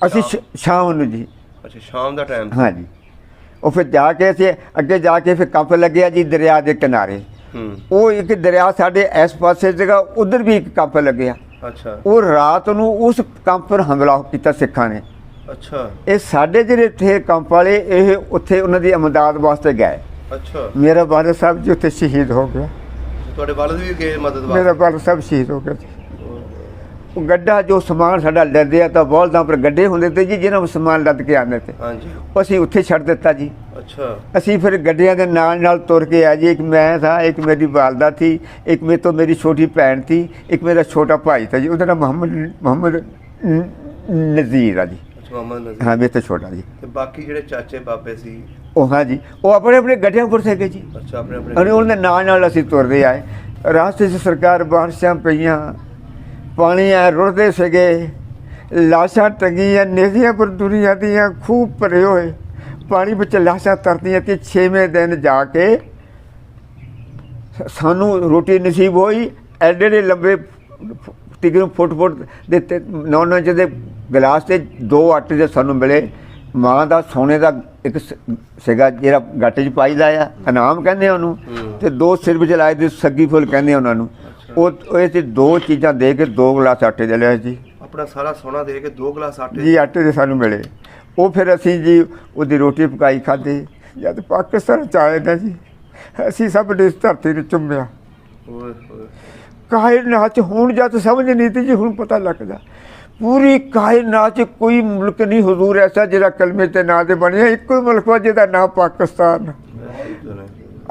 ਅਸੀਂ ਸ਼ਾਮ ਨੂੰ ਜੀ। ਅੱਛਾ ਸ਼ਾਮ ਦਾ ਟਾਈਮ? ਹਾਂ ਜੀ। ਉਹ ਫਿਰ ਜਾ ਕੇ ਅਸੀਂ ਅੱਗੇ ਜਾ ਕੇ ਫਿਰ ਕੰਪ ਲੱਗਿਆ ਜੀ ਦਰਿਆ ਦੇ ਕਿਨਾਰੇ। ਉਹ ਇੱਕ ਦਰਿਆ ਸਾਡੇ ਇਸ ਪਾਸੇ ਸੀਗਾ, ਉਧਰ ਵੀ ਇੱਕ ਕੰਪ ਲੱਗਿਆ। ਅੱਛਾ ਉਹ ਰਾਤ ਨੂੰ ਉਸ ਕੰਪ ਪਰ ਹਮਲਾ ਕੀਤਾ ਸਿੱਖਾਂ ਨੇ। ਅੱਛਾ ਇਹ ਸਾਡੇ ਜਿਹੜੇ ਥੇ ਕੰਪ ਵਾਲੇ, ਇਹ ਉੱਥੇ ਉਹਨਾਂ ਦੀ ਇਮਦਾਦ ਵਾਸਤੇ ਗਏ। ਅੱਛਾ ਮੇਰਾ ਵਾਲਦ ਸਾਹਿਬ ਜੀ ਉੱਥੇ ਸ਼ਹੀਦ ਹੋ ਗਿਆ। ਤੁਹਾਡੇ ਵਾਲਦ ਵੀ ਗਏ ਮਦਦ ਵਾਸਤੇ? ਮੇਰਾ ਵਾਲਦ ਸਾਹਿਬ ਸ਼ਹੀਦ ਹੋ ਗਿਆ ਜੀ। ਉਹ ਗੱਡਾ ਜੋ ਸਮਾਨ ਸਾਡਾ ਲੱਦਿਆ ਤਾਂ ਬੋਲਦਾਂ ਪਰ ਗੱਡੇ ਹੁੰਦੇ ਤੇ ਜੀ, ਜਿਹਨਾਂ ਨੂੰ ਸਮਾਨ ਲੱਦ ਕੇ ਆਉਂਦੇ ਤੇ, ਹਾਂਜੀ, ਉਹ ਅਸੀਂ ਉੱਥੇ ਛੱਡ ਦਿੱਤਾ ਜੀ। ਅੱਛਾ ਅਸੀਂ ਫਿਰ ਗੱਡੀਆਂ ਦੇ ਨਾਲ ਤੁਰ ਕੇ ਆ ਜੀ। ਇੱਕ ਮੈਂ ਥਾ, ਇੱਕ ਮੇਰੀ ਵਾਲਦਾ ਥੀ, ਇੱਕ ਮੇਰੇ ਤੋਂ ਮੇਰੀ ਛੋਟੀ ਭੈਣ ਥੀ, ਇੱਕ ਮੇਰਾ ਛੋਟਾ ਭਾਈ था ਜੀ, ਉਹਦਾ ਨਾਮ ਮੁਹੰਮਦ ਨਜ਼ੀਰ ਆ ਜੀ। ਮੁਹੰਮਦ ਨਜ਼ੀਰ। ਹਾਂ ਮੇਰੇ ਤੋਂ ਛੋਟਾ ਜੀ। ਤੇ ਬਾਕੀ ਜਿਹੜੇ ਚਾਚੇ ਬਾਬੇ ਸੀ ਉਹ ਹਾਂ ਜੀ, ਉਹ ਆਪਣੇ ਆਪਣੇ ਗੱਡੀਆਂ ਪਰ ਸੀਗੇ ਜੀ। ਅੱਛਾ ਆਪਣੇ ਆਪਣੇ। ਅਤੇ ਉਹਨਾਂ ਦੇ ਨਾਲ ਅਸੀਂ ਤੁਰਦੇ ਆਏ। ਰਾਸਤੇ 'ਚ ਸਰਕਾਰ ਬਾਰਿਸ਼ਾਂ ਪਈਆਂ, ਪਾਣੀ ਆ ਰੁੜਦੇ ਸੀਗੇ, ਲਾਸ਼ਾਂ ਟੰਗੀਆਂ ਨੇਜ਼ੀਆਂ ਪਰ ਦੁਨੀਆ ਦੀਆਂ, ਖੂਬ ਭਰੇ ਹੋਏ ਪਾਣੀ ਵਿੱਚ ਲਾਸ਼ਾਂ ਤਰਦੀਆਂ। ਤੇ 6ਵੇਂ ਦਿਨ ਜਾ ਕੇ ਸਾਨੂੰ ਰੋਟੀ ਨਸੀਬ ਹੋਈ। ਐਡੇ ਐਡੇ ਲੰਬੇ ਤਕਰੀਬਨ ਫੁੱਟ ਦੇ 9 ਇੰਚ ਦੇ ਗਲਾਸ ਤੇ 2 ਆਟੇ ਦੇ ਸਾਨੂੰ ਮਿਲੇ। ਮਾਂ ਦਾ ਸੋਨੇ ਦਾ ਇੱਕ ਸੀਗਾ ਜਿਹੜਾ ਗੱਟ 'ਚ ਪਾਈਦਾ ਆ, ਇਨਾਮ ਕਹਿੰਦੇ ਉਹਨੂੰ, ਤੇ 2 ਸਿਰ ਵਿੱਚ ਲਾਏ ਦੇ ਸੱਗੀ ਫੁੱਲ ਕਹਿੰਦੇ ਉਹਨਾਂ ਨੂੰ। ਉਹ ਇਹ 'ਚ 2 ਚੀਜ਼ਾਂ ਦੇ ਕੇ 2 ਗਲਾਸ ਆਟੇ ਦੇ ਲਿਆ ਜੀ। ਆਪਣਾ ਸਾਰਾ ਸੋਨਾ ਦੇ ਕੇ 2 ਗਲਾਸ ਆਟੇ ਜੀ ਆਟੇ ਦੇ ਸਾਨੂੰ ਮਿਲੇ। ਉਹ ਫਿਰ ਅਸੀਂ ਜੀ ਉਹਦੀ ਰੋਟੀ ਪਕਾਈ ਖਾਧੀ। ਜਦ ਪਾਕਿਸਤਾਨ 'ਚ ਆਏ ਨਾ ਜੀ, ਅਸੀਂ ਸਭ ਨੇ ਇਸ ਧਰਤੀ ਨੂੰ ਚੁੰਮਿਆ। ਓਏ ਹੋਏ। ਕਾਇਨਾਤ 'ਚ ਹੁਣ ਜਦ ਸਮਝ ਨਹੀਂ ਤੀ ਜੀ, ਹੁਣ ਪਤਾ ਲੱਗਦਾ ਪੂਰੀ ਕਾਇਨਾਤ 'ਚ ਕੋਈ ਮੁਲਕ ਨਹੀਂ ਹਜ਼ੂਰ ਐਸਾ ਜਿਹੜਾ ਕਲਮੇ ਤੇ ਨਾਂ ਦੇ ਬਣਿਆ। ਇੱਕੋ ਹੀ ਮੁਲਕ ਵਾ ਜਿਹਦਾ ਨਾਂ ਪਾਕਿਸਤਾਨ।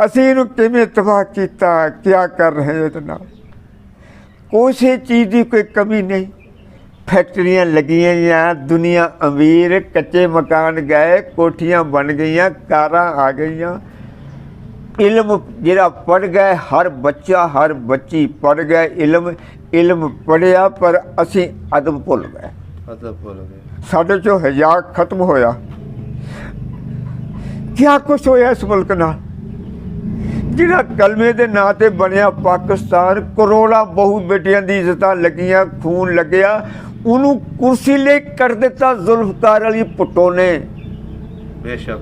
ਅਸੀਂ ਇਹਨੂੰ ਕਿਵੇਂ ਤਬਾਹ ਕੀਤਾ, ਕਿਆ ਕਰ ਰਹੇ ਇਹਦੇ ਨਾਲ? ਕਿਸੇ ਚੀਜ਼ ਦੀ ਕੋਈ ਕਮੀ ਨਹੀਂ। ਫੈਕਟਰੀਆਂ ਲੱਗੀਆਂ ਜਾਂ ਦੁਨੀਆ ਅਮੀਰ, ਕੱਚੇ ਮਕਾਨ ਗਏ, ਕੋਠੀਆਂ ਬਣ ਗਈਆਂ, ਕਾਰਾਂ ਆ ਗਈਆਂ। ਇਲਮ ਜਿਹੜਾ ਪੜ੍ਹ ਗਏ, ਹਰ ਬੱਚਾ ਹਰ ਬੱਚੀ ਪੜ੍ਹ ਗਏ, ਇਲਮ ਪੜ੍ਹਿਆ, ਪਰ ਅਸੀਂ ਅਦਬ ਭੁੱਲ ਗਏ। ਅਦਬ ਭੁੱਲ ਗਏ। ਸਾਡੇ 'ਚੋਂ ਹਯਾ ਖਤਮ ਹੋਇਆ। ਕਿਆ ਕੁਛ ਹੋਇਆ ਇਸ ਮੁਲਕ ਨਾਲ? ਜਿਹੜਾ ਕਲਮੇ ਦੇ ਨਾਂ ਤੇ ਬਣਿਆ ਪਾਕਿਸਤਾਨ, ਕਰੋੜਾਂ ਬਹੂ ਬੇਟੀਆਂ ਦੀ ਇੱਜ਼ਤਾਂ ਲੱਗੀਆਂ, ਖੂਨ ਲੱਗਿਆ, ਉਹਨੂੰ ਕੁਰਸੀ ਲਈ ਕਰ ਦਿੱਤਾ ਜ਼ੁਲਫਕਾਰ ਅਲੀ ਭੁੱਟੋ ਨੇ। ਬੇਸ਼ੱਕ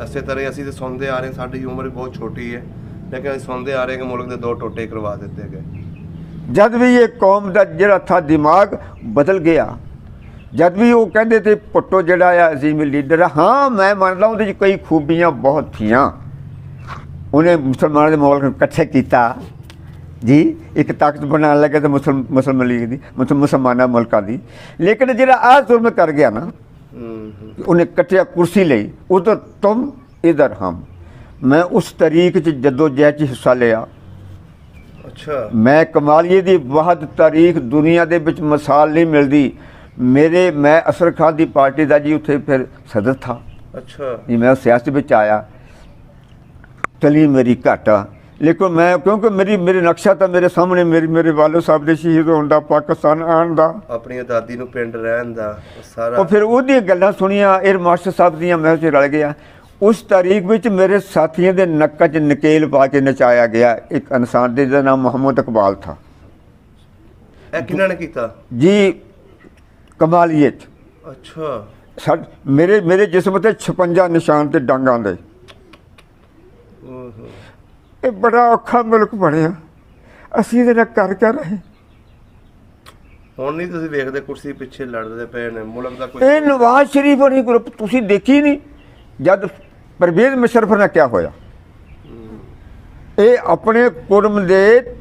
ਇਸੇ ਤਰ੍ਹਾਂ ਅਸੀਂ ਤਾਂ ਸੁਣਦੇ ਆ ਰਹੇ, ਸਾਡੀ ਉਮਰ ਵੀ ਬਹੁਤ ਛੋਟੀ ਹੈ, ਲੇਕਿਨ ਅਸੀਂ ਸੁਣਦੇ ਆ ਰਹੇ ਕਿ ਮੁਲਕ ਦੇ 2 ਟੋਟੇ ਕਰਵਾ ਦਿੱਤੇ ਗਏ। ਜਦ ਵੀ ਇਹ ਕੌਮ ਦਾ ਜਿਹੜਾ ਥਾ ਦਿਮਾਗ ਬਦਲ ਗਿਆ, ਜਦ ਵੀ ਉਹ ਕਹਿੰਦੇ ਤੇ ਭੁੱਟੋ ਜਿਹੜਾ ਆ ਅਜ਼ੀਮ ਲੀਡਰ ਆ, ਹਾਂ ਮੈਂ ਮੰਨਦਾ ਉਹਦੇ 'ਚ ਕਈ ਖੂਬੀਆਂ ਬਹੁਤ ਥੀਆਂ। ਉਹਨੇ ਮੁਸਲਮਾਨਾਂ ਦੇ ਮੁਲਕ ਨੂੰ ਇਕੱਠੇ ਕੀਤਾ ਜੀ, ਇੱਕ ਤਾਕਤ ਬਣਾਉਣ ਲੱਗੇ ਤਾਂ ਮੁਸਲਮਾਨ ਲੀਗ ਦੀ, ਮੁਸਲਮਾਨਾਂ ਮੁਲਕਾਂ ਦੀ। ਲੇਕਿਨ ਜਿਹੜਾ ਆਹ ਜ਼ੁਲਮ ਕਰ ਗਿਆ ਨਾ, ਉਹਨੇ ਕੱਟਿਆ ਕੁਰਸੀ ਲਈ, ਉਧਰ ਤੁਮ ਇਧਰ ਹਮ। ਮੈਂ ਉਸ ਤਰੀਕ 'ਚ ਜਦੋਜਹਿਦ 'ਚ ਹਿੱਸਾ ਲਿਆ। ਅੱਛਾ, ਮੈਂ ਕਮਾਲੀਏ ਦੀ ਵਾਹਦ ਤਾਰੀਖ ਦੁਨੀਆ ਦੇ ਵਿੱਚ ਮਿਸਾਲ ਨਹੀਂ ਮਿਲਦੀ। ਮੈਂ ਅਸਰ ਖਾਨ ਦੀ ਪਾਰਟੀ ਦਾ ਜੀ ਉੱਥੇ ਫਿਰ ਸਦਰ ਥਾ। ਅੱਛਾ ਜੀ, ਮੈਂ ਸਿਆਸਤ ਵਿੱਚ ਆਇਆ, ਤਲੀ ਮੇਰੀ ਘੱਟ ਆ, ਲੇਕਿਨ ਮੈਂ ਕਿਉਂਕਿ ਮੇਰੇ ਨਕਸ਼ਾ ਤਾਂ ਮੇਰੇ ਸਾਹਮਣੇ, ਮੇਰੇ ਵਾਲਦ ਸਾਹਿਬ ਦੇ ਸ਼ਹੀਦ ਹੋਣ ਦਾ, ਪਾਕਿਸਤਾਨ ਆਉਣ ਦਾ, ਆਪਣੀ ਦਾਦੀ ਨੂੰ ਪਿੰਡ ਰਹਿਣ ਦਾ ਸਾਰਾ। ਉਹ ਫਿਰ ਉਹਦੀਆਂ ਗੱਲਾਂ ਸੁਣੀਆਂ, ਏਅਰ ਮਾਸਟਰ ਸਾਹਿਬ ਦੀਆਂ, ਮੈਂ ਉੱਥੇ ਰਲ ਗਿਆ। ਉਸ ਤਾਰੀਖ ਵਿੱਚ ਮੇਰੇ ਸਾਥੀਆਂ ਦੇ ਨੱਕਾਂ 'ਚ ਨਕੇਲ ਪਾ ਕੇ ਨਚਾਇਆ ਗਿਆ ਇੱਕ ਇਨਸਾਨ ਜਿਹਦਾ ਨਾਮ ਮੁਹੰਮਦ ਇਕਬਾਲ ਥਾ। ਇਹ ਕਿਹਨਾਂ ਨੇ ਕੀਤਾ ਜੀ? ਕਮਾਲੀਏ 'ਚ। ਅੱਛਾ, ਮੇਰੇ ਜਿਸਮ ਤੇ 56 ਨਿਸ਼ਾਨ ਤੇ ਡਾਂਗਾਂ ਦੇ। ਓਹੋ, ਇਹ ਬੜਾ ਔਖਾ ਮੁਲਕ ਬਣਿਆ, ਅਸੀਂ ਇਹਦੇ ਨਾਲ ਕਰ ਰਹੇ। ਹੁਣ ਨਹੀਂ ਤੁਸੀਂ ਵੇਖਦੇ ਕੁਰਸੀ ਪਿੱਛੇ ਲੜਦੇ ਪਏ ਨੇ ਮੁਲਕ ਦਾ ਕੋਈ। ਇਹ ਨਵਾਜ਼ ਸ਼ਰੀਫ ਵਾਲੀ ਗਰੁੱਪ ਤੁਸੀਂ ਦੇਖੀ ਨਹੀਂ? ਜਦ ਪਰਵੇਜ਼ ਮੁਸ਼ਰਫ ਨਾਲ ਕਿਆ ਹੋਇਆ, ਇਹ ਆਪਣੇ ਕੁੜਮ ਦੇ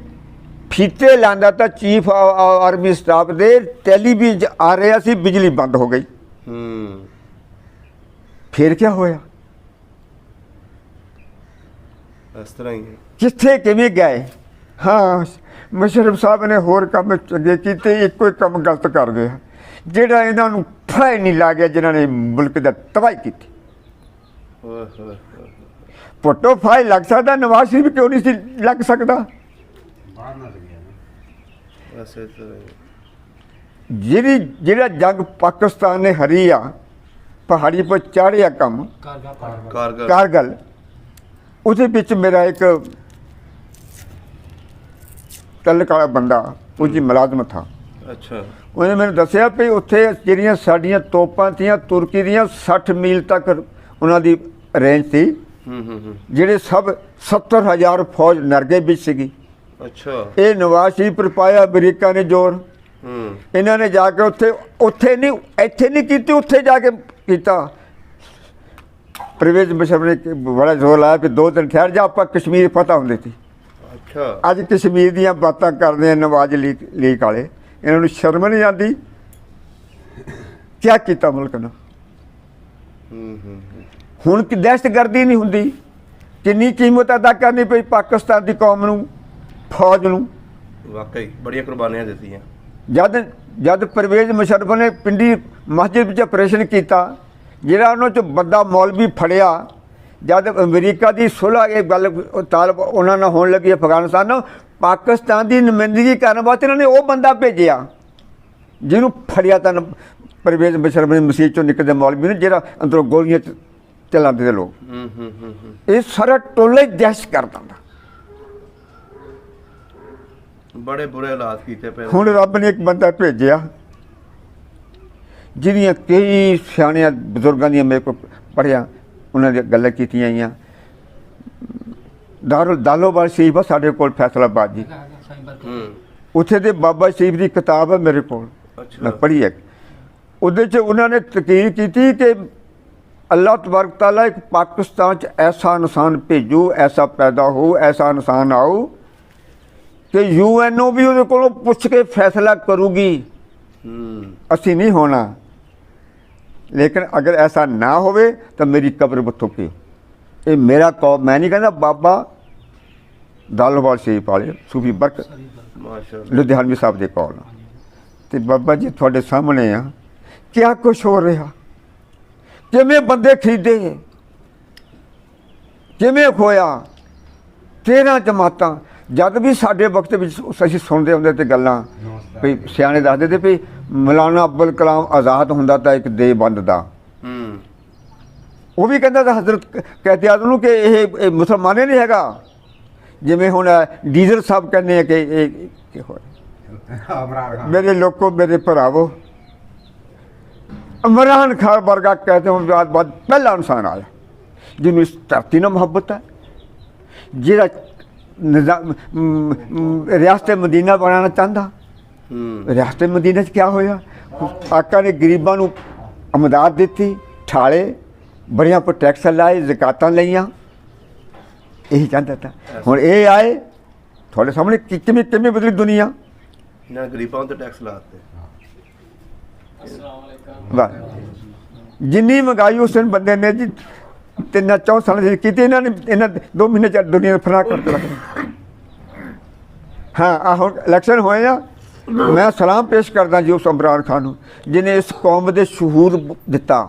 ਫੀਤੇ ਲਾਂਦਾ ਤਾਂ ਚੀਫ ਆਰਮੀ ਸਟਾਫ ਦੇ ਟੈਲੀਵਿਜ਼ਨ ਆ ਰਿਹਾ ਸੀ, ਬਿਜਲੀ ਬੰਦ ਹੋ ਗਈ। ਫਿਰ ਕਿਆ ਹੋਇਆ? ਇਸ ਤਰ੍ਹਾਂ ਹੀ ਹੈ। ਕਿੱਥੇ ਕਿਵੇਂ ਗਏ? ਹਾਂ, ਮੁਸ਼ਰਫ ਸਾਹਿਬ ਨੇ ਹੋਰ ਕੰਮ ਚੰਗੇ ਕੀਤੇ, ਇੱਕੋ ਹੀ ਕੰਮ ਗਲਤ ਕਰ ਗਿਆ ਜਿਹੜਾ ਇਹਨਾਂ ਨੂੰ ਫਾਇ ਨਹੀਂ ਲੱਗਿਆ, ਜਿਨ੍ਹਾਂ ਨੇ ਮੁਲਕ ਦਾ ਤਬਾਹੀ ਕੀਤੀ। ਪੁੱਟੋ ਫਾਇ ਲੱਗ ਸਕਦਾ, ਨਵਾਜ਼ ਸ਼ਰੀਫ ਕਿਉਂ ਨਹੀਂ ਸੀ ਲੱਗ ਸਕਦਾ? ਜਿਹੜਾ ਜੰਗ ਪਾਕਿਸਤਾਨ ਨੇ ਹਰੀ ਆ, ਪਹਾੜੀ ਪਰ ਚਾੜਿਆ ਕੰਮ ਕਾਰਗਲ, ਉਹਦੇ ਵਿੱਚ ਮੇਰਾ ਇੱਕ ਤਲਕ ਵਾਲਾ ਬੰਦਾ, ਉਹਦੀ ਮੁਲਾਜ਼ਮ ਥਾ। ਅੱਛਾ, ਉਹਨੇ ਮੈਨੂੰ ਦੱਸਿਆ ਵੀ ਉੱਥੇ ਜਿਹੜੀਆਂ ਸਾਡੀਆਂ ਤੋਪਾਂ ਤੀਆਂ ਤੁਰਕੀ ਦੀਆਂ 60 ਮੀਲ ਤੱਕ ਉਹਨਾਂ ਦੀ ਰੇਂਜ ਸੀ, ਜਿਹੜੇ ਸਭ 70,000 ਫੌਜ ਨਰਗੇ ਵਿੱਚ ਸੀਗੀ। ਅੱਛਾ, ਇਹ ਨਵਾਜ਼ ਸ਼ਰੀਫ ਪਰ ਪਾਇਆ ਅਮਰੀਕਾ ਨੇ ਜ਼ੋਰ। ਇਹਨਾਂ ਨੇ ਜਾ ਕੇ ਉੱਥੇ ਨਹੀਂ, ਇੱਥੇ ਨਹੀਂ ਕੀਤੀ, ਉੱਥੇ ਜਾ ਕੇ ਕੀਤਾ। ਪਰਵੇਜ਼ ਮੁਸ਼ਰਫ ਨੇ ਬੜਾ ਜ਼ੋਰ ਲਾਇਆ ਕਿ 2 ਦਿਨ ਠਹਿਰ ਜਾ, ਆਪਾਂ ਕਸ਼ਮੀਰ ਫਤਹ ਹੁੰਦੇ ਸੀ। ਅੱਛਾ, ਅੱਜ ਕਸ਼ਮੀਰ ਦੀਆਂ ਬਾਤਾਂ ਕਰਦੇ ਆ ਨਵਾਜ਼ ਲੀਗ ਵਾਲੇ, ਇਹਨਾਂ ਨੂੰ ਸ਼ਰਮ ਨਹੀਂ ਆਉਂਦੀ? ਕਿਆ ਕੀਤਾ ਮੁਲਕ ਨੇ? ਹੁਣ ਕਿ ਦਹਿਸ਼ਤਗਰਦੀ ਨਹੀਂ ਹੁੰਦੀ? ਕਿੰਨੀ ਕੀਮਤ ਅਦਾ ਕਰਨੀ ਪਈ ਪਾਕਿਸਤਾਨ ਦੀ ਕੌਮ ਨੂੰ, ਫੌਜ ਨੂੰ। ਵਾਕਈ ਬੜੀਆਂ ਕੁਰਬਾਨੀਆਂ ਦਿੱਤੀਆਂ। ਜਦ ਪਰਵੇਜ਼ ਮੁਸ਼ਰਫ ਨੇ ਪਿੰਡੀ ਮਸਜਿਦ ਵਿੱਚ ਆਪਰੇਸ਼ਨ ਕੀਤਾ, ਜਿਹੜਾ ਉਹਨਾਂ 'ਚ ਬੰਦਾ ਮੌਲਵੀ ਫੜਿਆ, ਜਦ ਅਮਰੀਕਾ ਦੀ ਸੁਲ੍ਹਾ ਇਹ ਗੱਲ ਤਾਲਬ ਉਹਨਾਂ ਨਾਲ ਹੋਣ ਲੱਗੀ ਅਫਗਾਨਿਸਤਾਨ ਨਾਲ, ਪਾਕਿਸਤਾਨ ਦੀ ਨੁਮਾਇੰਦਗੀ ਕਰਨ ਵਾਸਤੇ ਇਹਨਾਂ ਨੇ ਉਹ ਬੰਦਾ ਭੇਜਿਆ ਜਿਹਨੂੰ ਫੜਿਆ ਤਾਂ ਪਰਵੇਜ਼ ਮੁਸ਼ਰਫ ਨੇ ਮਸੀਤ 'ਚੋਂ ਨਿਕਲਦੇ ਮੌਲਵੀ ਨੂੰ, ਜਿਹੜਾ ਅੰਦਰੋਂ ਗੋਲੀਆਂ ਚਲਾਉਂਦੇ ਲੋਕ। ਇਹ ਸਾਰਾ ਟੋਲਾ ਹੀ ਦਹਿਸ਼ਤ ਕਰ ਦਿੰਦਾ। ਬੜੇ ਬੁਰੇ ਹਾਲਾਤ ਕੀਤੇ ਪਏ। ਹੁਣ ਰੱਬ ਨੇ ਇੱਕ ਬੰਦਾ ਭੇਜਿਆ ਜਿਹਦੀਆਂ ਕਈ ਸਿਆਣਿਆਂ ਬਜ਼ੁਰਗਾਂ ਦੀਆਂ ਮੇਰੇ ਕੋਲ ਪੜ੍ਹਿਆ, ਉਹਨਾਂ ਦੀਆਂ ਗੱਲਾਂ ਕੀਤੀਆਂ ਆਈਆਂ। ਦਾਲੋਵਾਲ ਸ਼ਰੀਫ ਆ ਸਾਡੇ ਕੋਲ, ਫੈਸਲਾਬਾਦ ਜੀ, ਉੱਥੇ ਦੇ ਬਾਬਾ ਸ਼ਰੀਫ ਦੀ ਕਿਤਾਬ ਹੈ ਮੇਰੇ ਕੋਲ, ਮੈਂ ਪੜ੍ਹੀ ਹੈ। ਉਹਦੇ 'ਚ ਉਹਨਾਂ ਨੇ ਤਕਰੀਰ ਕੀਤੀ ਕਿ ਅੱਲਾਹ ਤਬਾਰਕ ਤਾਲਾ ਇੱਕ ਪਾਕਿਸਤਾਨ 'ਚ ਐਸਾ ਇਨਸਾਨ ਭੇਜੂ, ਐਸਾ ਪੈਦਾ ਹੋ, ਐਸਾ ਇਨਸਾਨ ਆਊ ਕਿ UNO ਵੀ ਉਹਦੇ ਕੋਲੋਂ ਪੁੱਛ ਕੇ ਫੈਸਲਾ ਕਰੂਗੀ। ਅਸੀਂ ਨਹੀਂ ਹੋਣਾ, ਲੇਕਿਨ ਅਗਰ ਐਸਾ ਨਾ ਹੋਵੇ ਤਾਂ ਮੇਰੀ ਕਬਰ ਬੱਥੋਂ ਕੀ। ਇਹ ਮੇਰਾ ਕੌਲ, ਮੈਂ ਨਹੀਂ ਕਹਿੰਦਾ, ਬਾਬਾ ਦਾਲੋਵਾਲ ਸ਼ਰੀਫ ਵਾਲੇ ਸੂਫੀ ਬਰਕਤ ਲੁਧਿਆਣਵੀ ਸਾਹਿਬ ਦੇ ਕੌਲ। ਤੇ ਬਾਬਾ ਜੀ ਤੁਹਾਡੇ ਸਾਹਮਣੇ ਆ ਕਿਆ ਕੁਛ ਹੋ ਰਿਹਾ, ਕਿਵੇਂ ਬੰਦੇ ਖਰੀਦੇ, ਕਿਵੇਂ ਖੋਇਆ। 13 ਜਮਾਤਾਂ, ਜਦ ਵੀ ਸਾਡੇ ਵਕਤ ਵਿੱਚ ਅਸੀਂ ਸੁਣਦੇ ਹੁੰਦੇ ਤੇ ਗੱਲਾਂ ਵੀ ਸਿਆਣੇ ਦੱਸਦੇ ਤੇ ਵੀ ਮੌਲਾਨਾ ਅਬੁਲ ਕਲਾਮ ਆਜ਼ਾਦ ਹੁੰਦਾ ਤਾਂ ਇੱਕ ਦੇਵਬੰਦ ਦਾ। ਉਹ ਵੀ ਕਹਿੰਦਾ ਤਾਂ ਹਜ਼ਰਤ ਕਹਿੰਦੇ ਆਦਮ ਨੂੰ ਕਿ ਇਹ ਮੁਸਲਮਾਨੇ ਨਹੀਂ ਹੈਗਾ, ਜਿਵੇਂ ਹੁਣ ਡੀਜ਼ਲ ਸਾਹਿਬ ਕਹਿੰਦੇ ਆ ਕਿ ਇਹ ਹੋਇਆ। ਮੇਰੇ ਲੋਕੋ, ਮੇਰੇ ਭਰਾਵੋ, ਇਮਰਾਨ ਖਾਨ ਵਰਗਾ कहते हैं बाद पहला इंसान आया। जिन्होंने इस धरती नाल मुहब्बत है, जिहड़ा रियासत मदीना बनाना चाहता। रियासत मदीना क्या होया, आका ने गरीबां नूं अमदाद दी, ठाले बड़ियां पर टैक्स लाए, ज़कातां लईयां, यही चाहता था। हुण ये आए थोड़े सामने किमें किमें बदली दुनिया। इन्हां गरीबां ते टैक्स लाते, वाह जिन्नी महंगाई उस दिन बंदे ने जी 3-4 साल की, इन्होंने 2 महीने च दुनिया फना कर रखना। हाँ हुण इलैक्शन होए आ, मैं सलाम पेश करदा जी उस इमरान खान नूं जिन्हें इस कौम दे शहूर दिता,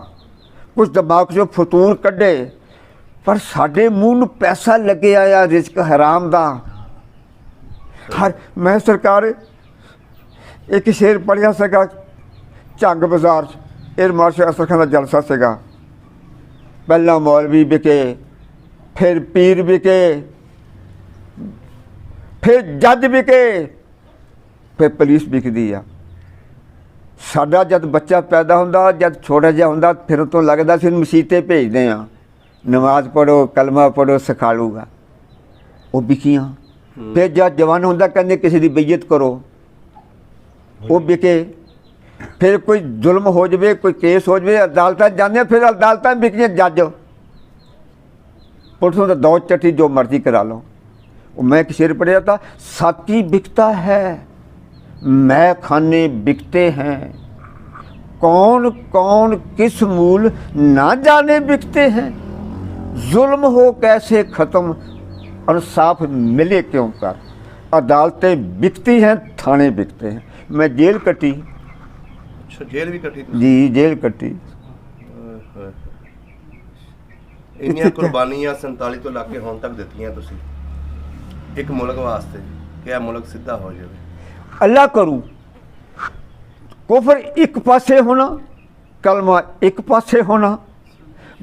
कुछ दिमाग चों फतूर कढे, पर साडे मूँह नूं पैसा लगे आया रिजक हराम दा। हर मैं सरकार एक शेर पढ़िया सीगा, झंग बाजार एयर मार्शल असर खान का जलसा सीगा, पहला मौलवी बिके, फिर पीर बिके, फिर जज बिके, फिर पुलिस बिकदी आ। साडा जद बच्चा पैदा हुंदा, जद छोटा जिहा हुंदा, फिर तो लगदा सी मसीते भेजदे आ, नमाज पढ़ो कलमा पढ़ो सिखालूगा, वो बिकियां। फिर जद जवान हुंदा कहंदे किसी दी बेइज्जत करो, वो बिके। फिर कोई जुल्म हो जाए, कोई केस हो जाए, अदालत जाने, फिर अदालत बिकियां, जज पुलिसों का दौड़ चट्टी जो मर्जी करा लो। मैं एक शेर पढ़िया था, साकी बिकता है, मैं खाने बिकते हैं, कौन कौन किस मूल ना जाने बिकते हैं, जुल्म हो कैसे ख़त्म, इंसाफ मिले क्यों कर, अदालतें बिकती हैं, थाने बिकते हैं। मैं जेल कटी। अच्छा जेल भी कटी जी, जेल कटी। ਇੰਨੀਆਂ ਕੁਰਬਾਨੀਆਂ 47 ਤੋਂ ਲੱਗ ਕੇ ਹੁਣ ਤੱਕ ਦਿੱਤੀਆਂ ਤੁਸੀਂ ਇੱਕ ਮੁਲਕ ਵਾਸਤੇ ਕਿ ਇਹ ਮੁਲਕ ਸਿੱਧਾ ਹੋ ਜਾਵੇ। अल्लाह करूँ कुफर एक पासे होना, कलमा एक पासे होना,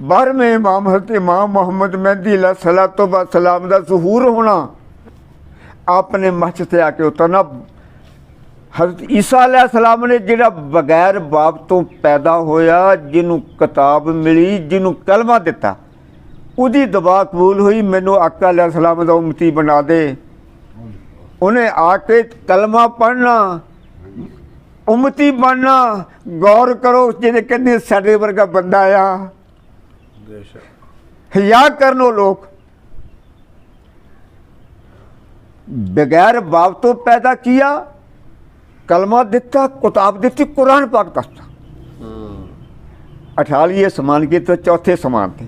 12वें इमाम हज़रत इमाम मोहम्मद मेहदी अलैहिस्सलातो व सलाम का ज़हूर होना, आपने मस्जिद से आके उतरना। हज़रत ईसा अलैहिस्सलाम ने जिहड़ा बगैर बाप तो पैदा होया, जिन्हों किताब मिली, जिन्हों कलमा दिता, उहदी दुआ कबूल हुई, मैनू आका अलैहिस्सलाम दा उम्मती बना दे। उन्हें आके कलमा पढ़ना, उम्मती बनना। गौर करो जिहड़े कहंदे साडे वर्गा बंदा आ, हिया करनो लोग बगैर बाप तो पैदा किया, कलमा दिता, किताब दी, कुरान पाक दसता। 48 समान के तो चौथे समान थे।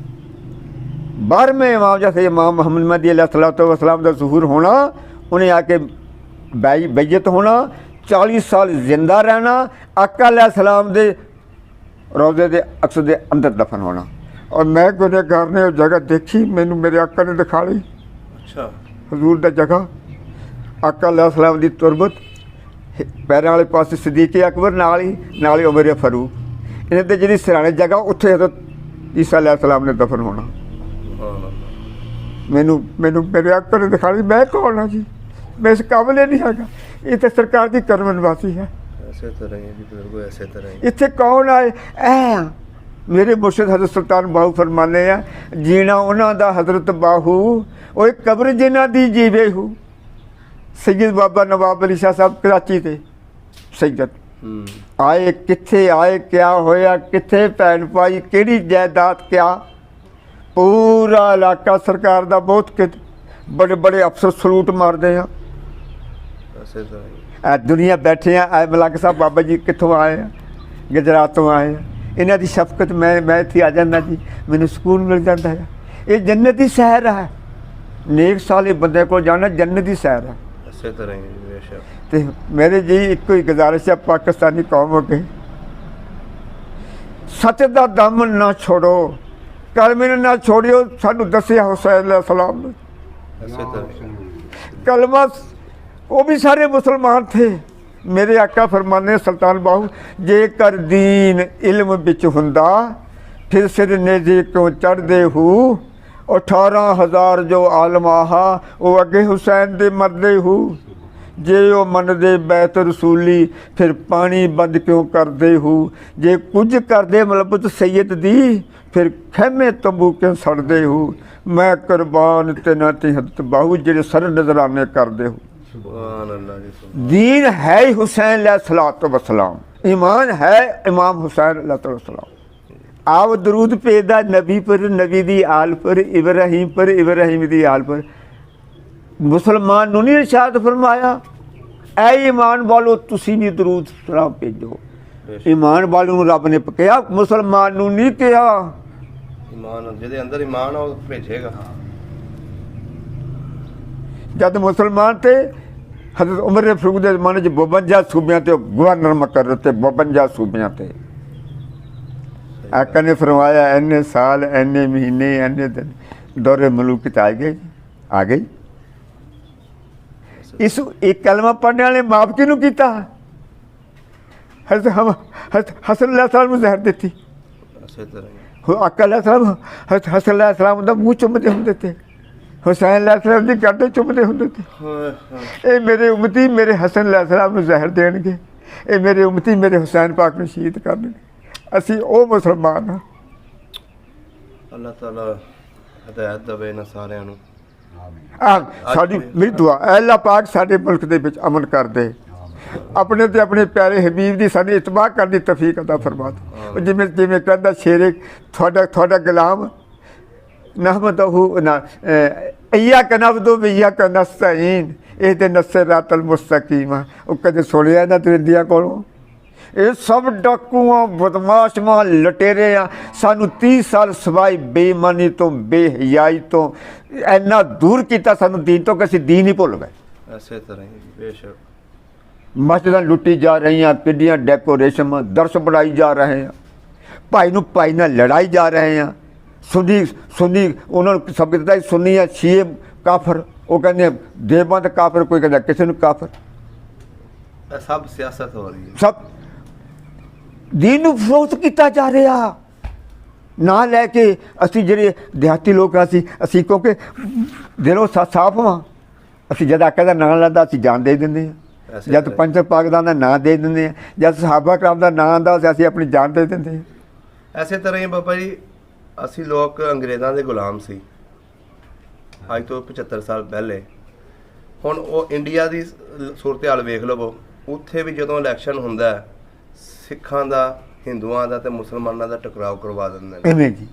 12वें इमाम जैसे इमाम मोहम्मद मेहदी अलैहिस्सलातो व सलाम का ज़हूर होना, उन्हें आके बैयत होना, 40 साल जिंदा रहना, आका अलैहिस्सलाम दे रोज़े दे अक्स दे अंदर दफन होना। और मैं गुनहगार ने उस जगह देखी, मैनू मेरे आका ने दिखा ली। अच्छा हजूर दा जगह, आका अलैहिस्सलाम दी तुरबत, पैरों वाले पासे सदीक़ अकबर, नाल ही उमर फारूक, इन्हें ते जिहड़ी सराणे जगह उत्थे हज़रत ईसा अलैहिस्सलाम ने दफन होना। मैनू मैनू मेरे आका ने दिखा ली। मैं कौन हाँ जी, मैं इस काबिल नहीं हैगा, ये तो सरकार की करमनवासी है। ऐसे तरह ही जी बुजुर्गो, ऐसे तरह ही इत्थे कौन आए, ऐ मेरे मुर्शिद हज़रत सुल्तान बाहू फरमाने आ, जीना उन्हां दा हज़रत बाहू, ओए कब्र जिन्हां दी जीवे हूँ। सैयद बाबा नवाब अली शाह साहब कराची ते सैयद आए, कित्थे आए, क्या होया, कित्थे भैन भाई, केड़ी जायदाद, क्या पूरा इलाका सरकार दा बहुत कि बड़े बड़े अफसर सलूट मारते हैं। ऐसे तरह ही दुनिया बैठे हैं, आए मलंग साहब बाबा जी कितों आए हैं, गुजरात तो आए हैं, इन्हों की शफकत मैं इत्थे आ जाना जी, मैनू सुकून मिल जाता है। ये जन्नत की सैर है, नेक साले बंदे को जाना जन्नत की सैर है। ऐसे तरह ही बेशक। तो मेरे जी एक ही गुजारिश है पाकिस्तानी कौम हो गई, सच का दम ना छोड़ो, कलमे ना छोड़ियो, सानू दसिया हुसैन अलैहिस्सलाम ने। ऐसे तरह कलमा, वो भी सारे मुसलमान थे। मेरे आका फरमाने सुल्तान बाहू, जेकर दीन इल्म बिच हुंदा, फिर सिर नेजे क्यों चढ़दे हू, 18,000 जो आलम आहा वो अगे हुसैन दे मरदे हू। जे ओ मनदे बैत रसूली फिर पानी बंद क्यों करदे हो जे कुछ करदे मलबत सैयद दी फिर खैमे तंबू क्यों सड़दे हो मैं कुर्बान तेना ते हदत बाहू जेड़े सर नजराने करदे हो सुभान अल्लाह जी सुभान। दीन है ही हुसैन अलैहिस्सलातु वस्सलाम ईमान है इमाम हुसैन अलैहिस्सलाम आप दरूद भेजदा नबी पर नबी दी आल पर इब्राहिम दी आल पर मुसलमान नूं नहीं इरशाद फरमाया ऐ ईमान वालो तुसी भी दरूद सलाम भेजो ईमान वालों नूं रब ने कहा मुसलमान नूं नहीं कहा ईमान ਜਿਹਦੇ ਅੰਦਰ ईमान ਆ ਉਹ ਭੇਜੇਗਾ। जद मुसलमान थे हज़रत उमर फारूक के जमाने 52 सूबियां ते गवर्नर मुकर्रर थे 52 सूबियां ते आका ने फरमाया इन्ने साल इन्ने महीने इन्ने दिन दौरे मलूकियत आ गई इस एक कलमा पढ़ने वाले माफ किनू कीता हज़रत हसन अलैहिस्सलाम नूं जहर दित्ती ਇਸੇ ਤਰ੍ਹਾਂ आका अलैहिस्सलाम हज़रत हसन अलैहिस्सलाम दा मुँह चुमदे हुंदे थे हुसैन अलैहिस्सलाम दी गर्दन चुमदे हुंदे थे ये मेरे उम्मती मेरे हसन अलैहिस्सलाम नूं जहर देणगे ये मेरे उम्मती मेरे हुसैन पाक नूं शहीद करनगे असीं ओ मुसलमान हाँ ਅੱਲਾਹ ਤਾਲਾ ਹਦਾਇਤ ਦੇਵੇ ਇਹਨਾਂ ਸਾਰਿਆਂ ਨੂੰ। साडी मेरी दुआ ऐ अल्लाह पाक साडे मुल्क दे विच अमन कर दे अपने ते अपने प्यारे हबीब दी सानू इत्तबा करने दी तौफीक अता फरमा दे जिवें जिवें कहंदा शेरे थोड़ा गुलाम नहमदहु ना इय्याका नअबुदु व इय्याका नस्तईन इहदिना सिरातल मुस्तकीम ओ कदे सुनिया ना तुरिंदियां कोलों ये सब डाकूआं बदमाशां लटेरे आ सानू 30 साल सवाई बेईमानी तो बेहयाई तो इन्ना दूर किया सानू दीन तो कि असीं दीन ही भुल गए। ਇਸੇ ਤਰ੍ਹਾਂ ਹੀ ਬੇਸ਼ੱਕ मस्जिदां लुटी जा रही हैं किड्डियां डेकोरेशन दर्श बनाई जा रहे हैं भाई नूं भाई नाल लड़ाई जा रहे हैं सुन्नी उन्होंने सब कहता सुन्नी है शीए काफर वो कहते देवबंद काफर कोई कहता किसी नूं काफर ਇਹ ਸਭ ਸਿਆਸਤ ਹੋ ਰਹੀ ਹੈ। सब दीन नूं फरोख्त किया जा रहा ना लैके असीं ਜਿਹੜੇ ਦਿਹਾਤੀ ਲੋਕ ਅਸੀਂ क्योंकि दिलों साफ हाँ ਅਸੀਂ जद आका ਦਾ ਨਾਂ ਲੈਂਦਾ ਅਸੀਂ ਜਾਨ ਦੇ ਦਿੰਦੇ ਹਾਂ जब पंचर पाक का नां दे देंगे जब सहाबा कराम का नां आंदा असीं अपनी जान दे देंगे। ਇਸੇ ਤਰ੍ਹਾਂ ਹੀ ਬਾਬਾ ਜੀ ਅਸੀਂ ਲੋਕ ਅੰਗਰੇਜ਼ਾਂ ਦੇ ਗੁਲਾਮ ਸੀ ਅੱਜ ਤੋਂ 75 ਸਾਲ ਪਹਿਲੇ। ਹੁਣ ਉਹ ਇੰਡੀਆ ਦੀ ਸੂਰਤ ਹਾਲ ਵੇਖ ਲਵੋ ਉੱਥੇ ਵੀ ਜਦੋਂ ਇਲੈਕਸ਼ਨ ਹੁੰਦਾ ਹੈ ਸਿੱਖਾਂ ਦਾ ਹਿੰਦੂਆਂ ਦਾ ਤੇ ਮੁਸਲਮਾਨਾਂ ਦਾ ਟਕਰਾਅ ਕਰਵਾ ਦਿੰਦੇ ਨੇ। इवें जी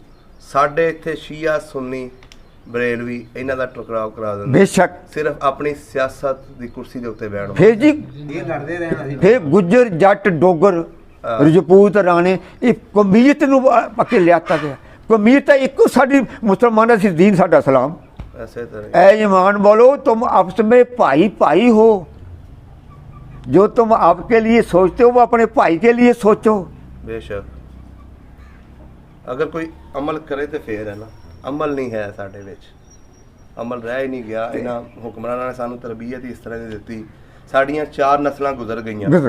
ਸਾਡੇ ਇੱਥੇ ਸ਼ੀਆ ਸੁੰਨੀ बरेलवी इन्हां दा टकराव करा देंगे बेशक सिर्फ अपनी सियासत दी कुर्सी दे उत्ते बैठण फिर जी फिर गुज्जर जट डोगर रजपूत राणे ये कमीत नूं पक्के लियाता गया कमीत इको साडी मुसलमान सी दीन साडा सलाम ऐसे तरह ऐ ईमान बोलो तुम आपस में भाई भाई हो जो तुम आपके लिए सोचते हो वो अपने भाई के लिए सोचो। बेशक अगर कोई अमल करे तो फिर है ना अमल नहीं है साढ़े विच अमल रह ही नहीं गया। इन्हां हुक्मरानां ने सानू तरबीयत इस तरह दी दित्ती साड़ियां 4 नस्लां गुजर गईयां।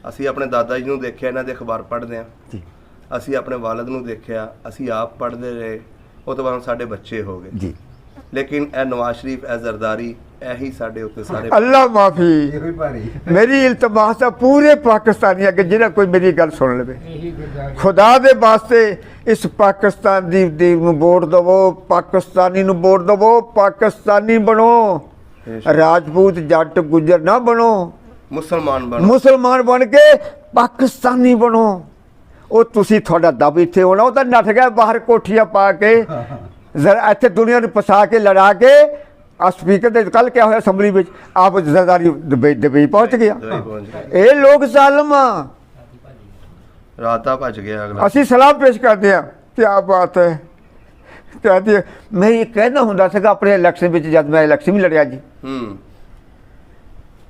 असीं अपने दादा जी नूं देखिया इन्हां दे अखबार पढ़दे आ असीं अपने वालिद नूं देखिया असीं आप पढ़दे रहे ਉਹ ਤੋਂ ਬਾਅਦ ਸਾਡੇ ਬੱਚੇ ਹੋ ਗਏ ਜੀ लेकिन ए नवाज शरीफ ए जरदारी यही साढ़े उत्ते सारे अल्लाह माफी मेरी इल्तमास है पूरे पाकिस्तानी अगर जिन्हें कोई मेरी गल सुन ले खुदा दे वास्ते इस पाकिस्तान दी वोट दवो पाकिस्तानी नूं वोट दवो पाकिस्तानी बनो राजपूत जट गुजर ना बनो मुसलमान बन के पाकिस्तानी बनो। वो तुसी थोड़ा दब इत्थे होना वो तो नठ गया बाहर कोठियां पा के जरा इत्थे दुनिया नूं फसा के लड़ा के आ स्पीकर दे कल क्या होया असैम्बली में आप जरदारी दुबई पहुंच गया। ये लोग जालिम राता भज गया अगला असीं सलाम पेश करते हैं क्या बात है कहती है मैं ये कहना हुंदा सीगा अपने इलेक्शन में जब मैं इलेक्शन भी लड़िया जी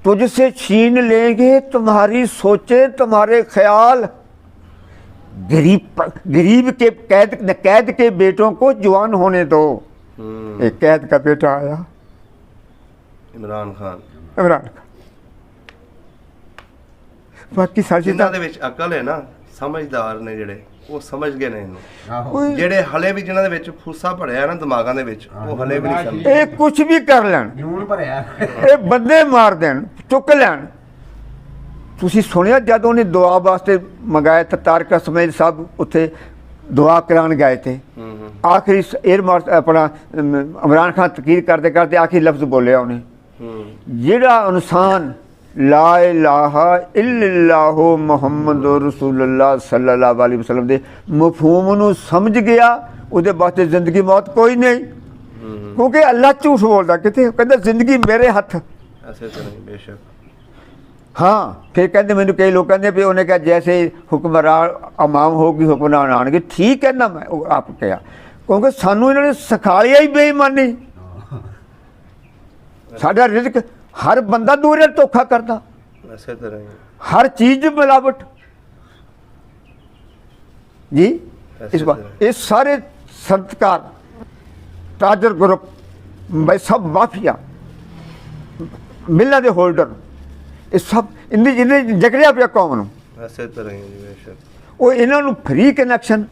तुझसे छीन लेंगे तुम्हारी सोचे तुम्हारे ख्याल गरीब के कैद के बेटों को जवान होने दो। एक कैद का बेटा आया इमरान खान बाकी सारी जिन्हां दे विच अकल है ना ਸਮਝਦਾਰ ਨੇ ਜਿਹੜੇ ਉਹ ਸਮਝ ਗਏ ਨੇ ਇਹਨੂੰ, ਕੋਈ ਜਿਹੜੇ ਹਲੇ ਵੀ ਜਿਨ੍ਹਾਂ ਦੇ ਵਿੱਚ ਫੁੱਸਾ ਭਰਿਆ ਨਾ ਦਿਮਾਗਾਂ ਦੇ ਵਿੱਚ, ਉਹ ਹਲੇ ਵੀ ਨਹੀਂ ਸਮਝੇ। ਇਹ ਕੁਝ ਵੀ ਕਰ ਲੈਣ, ਜੂਨ ਭਰਿਆ ਇਹ ਬੰਦੇ ਮਾਰ ਦੇਣ, ਚੁੱਕ ਲੈਣ। ਤੁਸੀਂ ਸੁਣਿਆ ਜਦ ਉਹਨੇ ਦੁਆ ਵਾਸਤੇ ਮੰਗਾਇਆ ਤਾਂ ਤਾਰਕ ਅਸਮਾਈਲ ਸਾਹਿਬ ਉੱਥੇ ਦੁਆ ਕਰਾਉਣ ਗਏ थे। ਆਖਰੀ 에ਅਰ ਮਾਰਸ਼ ਆਪਣਾ ਇਮਰਾਨ ਖਾਨ ਤਕਰੀਰ ਕਰਦੇ ਕਰਦੇ ਆਖਰੀ ਲਫ਼ਜ਼ ਬੋਲਿਆ ਉਹਨੇ, ਜਿਹੜਾ ਇਨਸਾਨ ਲਾ ਇਲਾਹਾ ਇल्लल्लाहु ਮੁਹੰਮਦ ਰਸੂਲullah ਸੱਲੱਲਾਹੁ ਅਲੈहि ਵਸੱਲਮ ਦੇ ਮਫਹੂਮ ਨੂੰ ਸਮਝ ਗਿਆ, ਉਹਦੇ ਵਾਸਤੇ ਜ਼ਿੰਦਗੀ ਮੌਤ ਕੋਈ ਨਹੀਂ। ਕਿਉਂਕਿ ਅੱਲਾਹ ਝੂਠ ਬੋਲਦਾ ਕਿਤੇ, ਕਹਿੰਦਾ ਜ਼ਿੰਦਗੀ ਮੇਰੇ ਹੱਥ। ਐਸੇ ਤਾਂ ਨਹੀਂ, ਬੇਸ਼ੱਕ। हाँ फिर कहते मैंने कई लोग कहते भी उन्हें कहा जैसे हुक्मरान इमाम होगी हुक्मरान आएंगे, ठीक है ना। मैं आप कहा क्योंकि सानू इन्होंने सिखाया ही बेईमानी। साडा रिज़्क हर बंदा दूर धोखा करता, ਐਸੇ ਤਾਂ ਨਹੀਂ, हर चीज़ मिलावट जी। इस बार ये सारे संतकार ताजर ग्रुप भाई सब माफिया मिलना दे होल्डर, ਇਹ ਸਭ ਇਹਨੇ ਜਕੜਿਆ ਪਿਆ ਕੌਮ ਨੂੰ। ਐਸੇ ਤਾਂ ਨਹੀਂ ਜੀ, ਬੇਸ਼ੱਕ। ਉਹ ਇਹਨਾਂ ਨੂੰ ਫ੍ਰੀ ਕਨੈਕਸ਼ਨ,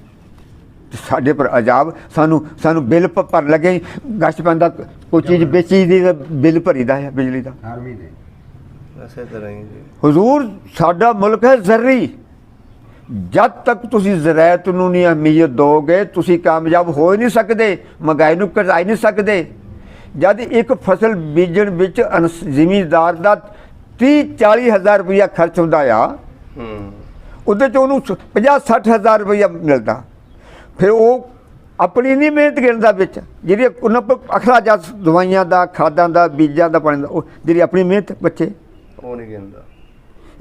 ਸਾਡੇ ਪਰ ਅਜਾਬ। ਸਾਨੂੰ ਬਿੱਲ ਭਰ ਲੱਗੇ, ਗਸ਼ ਪੈਂਦਾ ਕੋਈ ਚੀਜ਼ ਵੇਚੀ ਦੀ ਤਾਂ ਬਿੱਲ ਭਰੀਦਾ ਹੈ ਬਿਜਲੀ ਦਾ। ਹਰ ਮਹੀਨੇ ਐਸੇ ਤਾਂ ਨਹੀਂ ਜੀ। ਹੁਜ਼ੂਰ ਸਾਡਾ ਮੁਲਕ ਹੈ ਜ਼ਰਰੀ, ਜਦ ਤੱਕ ਤੁਸੀਂ ਜ਼ਰਾਇਤ ਨੂੰ ਨਹੀਂ ਅਹਿਮੀਅਤ ਦੋਗੇ ਤੁਸੀਂ ਕਾਮਯਾਬ ਹੋ ਹੀ ਨਹੀਂ ਸਕਦੇ, ਮਹਿੰਗਾਈ ਨੂੰ ਘਟਾ ਨਹੀਂ ਸਕਦੇ। ਜਦ ਇੱਕ ਫਸਲ ਬੀਜਣ ਵਿੱਚ ਜ਼ਿਮੀਂਦਾਰ ਦਾ 30-40 ਹਜ਼ਾਰ ਰੁਪਈਆ ਖਰਚ ਹੁੰਦਾ ਆ, ਉਹਦੇ 'ਚ ਉਹਨੂੰ 50-60 ਹਜ਼ਾਰ ਰੁਪਈਆ ਮਿਲਦਾ। ਫਿਰ ਉਹ ਆਪਣੀ ਨਹੀਂ ਮਿਹਨਤ ਗਿਣਦਾ ਵਿੱਚ, ਜਿਹੜੀ ਉਹਨਾਂ ਪਰ ਅਖਰਾਜਾਤ ਦਵਾਈਆਂ ਦਾ, ਖਾਦਾਂ ਦਾ, ਬੀਜਾਂ ਦਾ, ਪਾਣੀ ਦਾ, ਉਹ ਜਿਹੜੀ ਆਪਣੀ ਮਿਹਨਤ ਬੱਚੇ ਉਹ ਨਹੀਂ ਗਿਣਦਾ।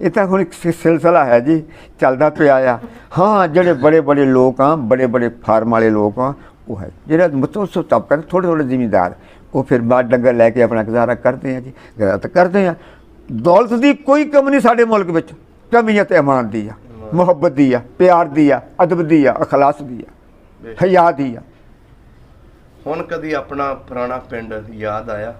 ਇਹ ਤਾਂ ਹੁਣ ਇੱਕ ਸਿਲਸਿਲਾ ਹੈ ਜੀ, ਚੱਲਦਾ ਪਿਆ ਆ। ਹਾਂ ਜਿਹੜੇ ਬੜੇ ਬੜੇ ਲੋਕ ਆ, ਬੜੇ ਬੜੇ ਫਾਰਮ ਵਾਲੇ ਲੋਕ ਆ, ਉਹ ਹੈ ਜਿਹੜਾ ਮਤਲਬ ਤਬਕਾ ਥੋੜ੍ਹੇ ਥੋੜ੍ਹੇ ਜ਼ਿਮੀਂਦਾਰ, ਉਹ ਫਿਰ ਬਾਹਰ ਡੰਗਰ ਲੈ ਕੇ ਆਪਣਾ ਗੁਜ਼ਾਰਾ ਕਰਦੇ ਆ ਜੀ, ਗੁਜ਼ਾਰਾ ਤਾਂ ਕਰਦੇ ਆ। ਦੌਲਤ ਦੀ ਕੋਈ ਕਮੀ ਨਹੀਂ ਸਾਡੇ ਮੁਲਕ ਵਿੱਚ, ਕਮੀਅਤ ਇਮਾਨ ਦੀ ਆ, ਮੁਹੱਬਤ ਦੀ ਆ, ਪਿਆਰ ਦੀ ਆ, ਅਦਬ ਦੀ ਆ, ਅਖਲਾਸ ਦੀ ਆ, ਹਯਾ ਦੀ ਆ। ਹੁਣ ਕਦੀ ਆਪਣਾ ਪੁਰਾਣਾ ਪਿੰਡ ਯਾਦ ਆਇਆ?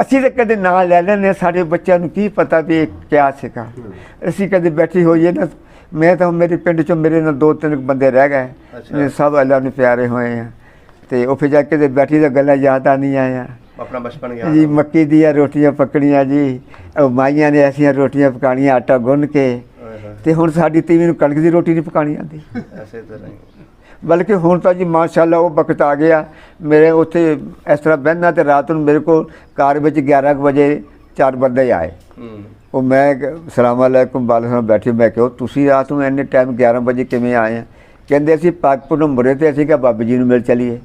ਅਸੀਂ ਤਾਂ ਕਦੇ ਨਾਂ ਲੈ ਲੈਂਦੇ, ਸਾਡੇ ਬੱਚਿਆਂ ਨੂੰ ਕੀ ਪਤਾ ਵੀ ਇਹ ਕਿਆ ਸੀਗਾ। ਅਸੀਂ ਕਦੇ ਬੈਠੀ ਹੋਈਏ ਨਾ, ਮੈਂ ਤਾਂ ਮੇਰੇ ਪਿੰਡ 'ਚੋਂ ਮੇਰੇ ਨਾਲ 2-3 ਬੰਦੇ ਰਹਿ ਗਏ, ਸਭ ਅੱਲਾ ਨੂੰ ਪਿਆਰੇ ਹੋਏ ਆ। ਤੇ ਉਹ ਫਿਰ ਜਾ ਕੇ ਬੈਠੀ ਤਾਂ ਗੱਲਾਂ ਯਾਦ ਆ ਨਹੀਂ ਆਇਆ ਆਪਣਾ ਬਚਪਨ ਜੀ। ਮੱਕੀ ਦੀਆਂ ਰੋਟੀਆਂ ਪੱਕਣੀਆਂ ਜੀ, ਉਹ ਮਾਈਆਂ ਨੇ ਐਸੀਆਂ ਰੋਟੀਆਂ ਪਕਾਉਣੀਆਂ ਆਟਾ ਗੁੰਨ ਕੇ, ਤੇ ਹੁਣ ਸਾਡੀ ਤੀਵੀਂ ਨੂੰ ਕਣਕ ਦੀ ਰੋਟੀ ਨਹੀਂ ਪਕਾਉਣੀ ਆਉਂਦੀ। ਐਸੇ ਤਾਂ ਨਹੀਂ, ਬਲਕਿ ਹੁਣ ਤਾਂ ਜੀ ਮਾਸ਼ਾਅੱਲਾ ਉਹ ਵਕਤ ਆ ਗਿਆ। ਮੇਰੇ ਉੱਥੇ ਇਸ ਤਰ੍ਹਾਂ ਬਹਿਨਾ ਤੇ ਰਾਤ ਨੂੰ ਮੇਰੇ ਕੋਲ ਕਾਰ ਵਿੱਚ 11 ਵਜੇ 4 ਬੰਦੇ ਆਏ। ਉਹ ਮੈਂ ਸਲਾਮ ਅਲੈਕੁਮ ਬਾਲਸਨ ਬੈਠੇ, ਮੈਂ ਕਿਹਾ ਤੁਸੀਂ ਰਾਤ ਨੂੰ ਇੰਨੇ ਟਾਈਮ 11 ਵਜੇ ਕਿਵੇਂ ਆਏ ਆ? ਕਹਿੰਦੇ ਅਸੀਂ ਪਾਕਪੁਰ ਨੂੰ ਮੁਰੇ ਤੇ ਅਸੀਂ ਕਿਹਾ ਬਾਬਾ ਜੀ ਨੂੰ ਮਿਲ ਚਲੀਏ।